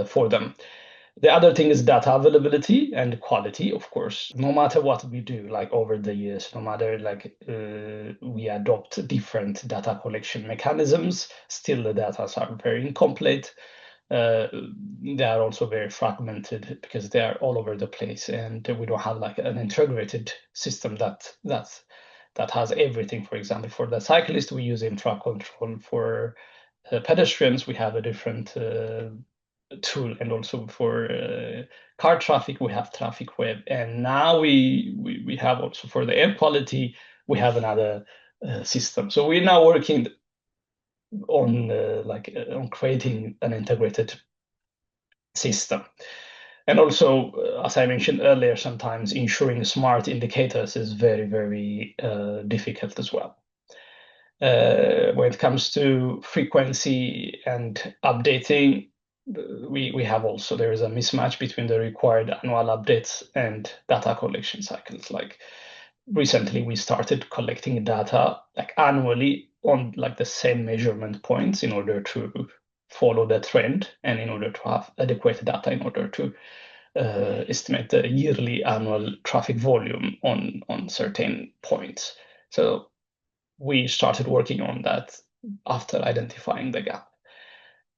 for them. The other thing is data availability and quality, of course. No matter what we do, like over the years, no matter we adopt different data collection mechanisms, still the data are very incomplete. They are also very fragmented because they are all over the place, and we don't have like an integrated system that has everything. For example, for the cyclist, we use intra control. For pedestrians, we have a different tool, and also for car traffic we have traffic web, and now we have also for the air quality we have another system. So we're now working on on creating an integrated system. And also, as I mentioned earlier, sometimes ensuring smart indicators is very, very difficult as well. When it comes to frequency and updating, we have also, there is a mismatch between the required annual updates and data collection cycles. Like recently we started collecting data like annually on like the same measurement points in order to follow the trend and in order to have adequate data in order to estimate the yearly annual traffic volume on certain points. So we started working on that after identifying the gap.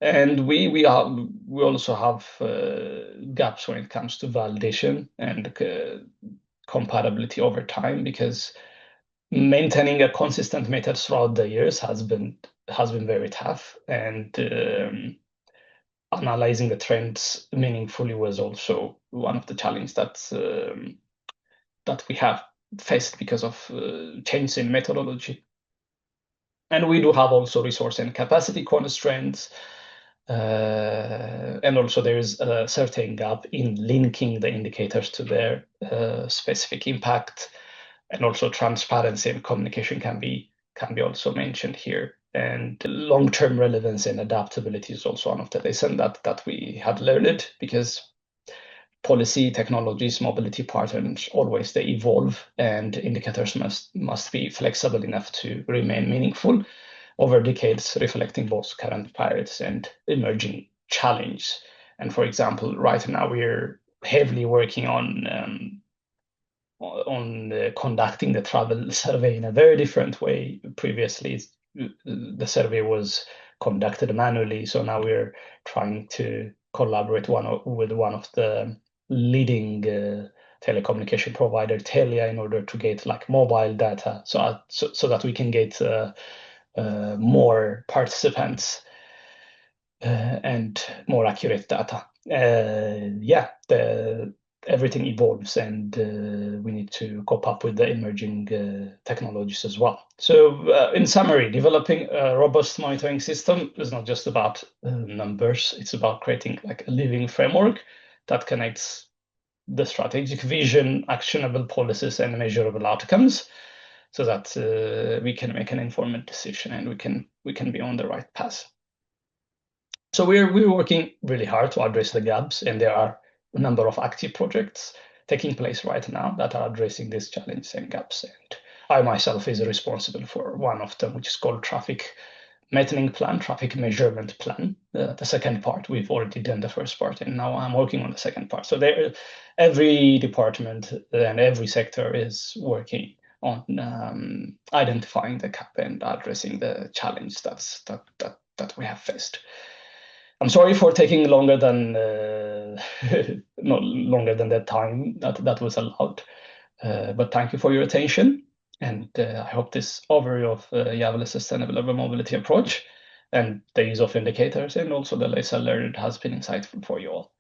And we also have gaps when it comes to validation and compatibility over time, because maintaining a consistent method throughout the years has been very tough, and analyzing the trends meaningfully was also one of the challenges that we have faced because of change in methodology. And we do have also resource and capacity constraints. And also there is a certain gap in linking the indicators to their specific impact, and also transparency and communication can be also mentioned here. And long-term relevance and adaptability is also one of the lessons that we had learned, because policy, technologies, mobility patterns always they evolve, and indicators must be flexible enough to remain meaningful over decades, reflecting both current priorities and emerging challenges. And for example, right now we're heavily working on conducting the travel survey in a very different way. Previously, the survey was conducted manually, so now we're trying to collaborate with one of the leading telecommunication provider, Telia, in order to get like mobile data, so that we can get more participants and more accurate data. Everything evolves, and we need to cope up with the emerging technologies as well. So in summary, developing a robust monitoring system is not just about numbers, it's about creating like a living framework that connects the strategic vision, actionable policies, and measurable outcomes, so that we can make an informed decision and we can be on the right path. So we're working really hard to address the gaps, and there are a number of active projects taking place right now that are addressing these challenges and gaps. And I myself is responsible for one of them, which is called Traffic Metering Plan, Traffic Measurement Plan. The second part, we've already done the first part, and now I'm working on the second part. So every department and every sector is working on identifying the gap and addressing the challenge that we have faced. I'm sorry for taking longer than not longer than the time that was allowed, but thank you for your attention, and I hope this overview of Yavle's sustainable urban mobility approach and the use of indicators and also the lesson learned has been insightful for you all.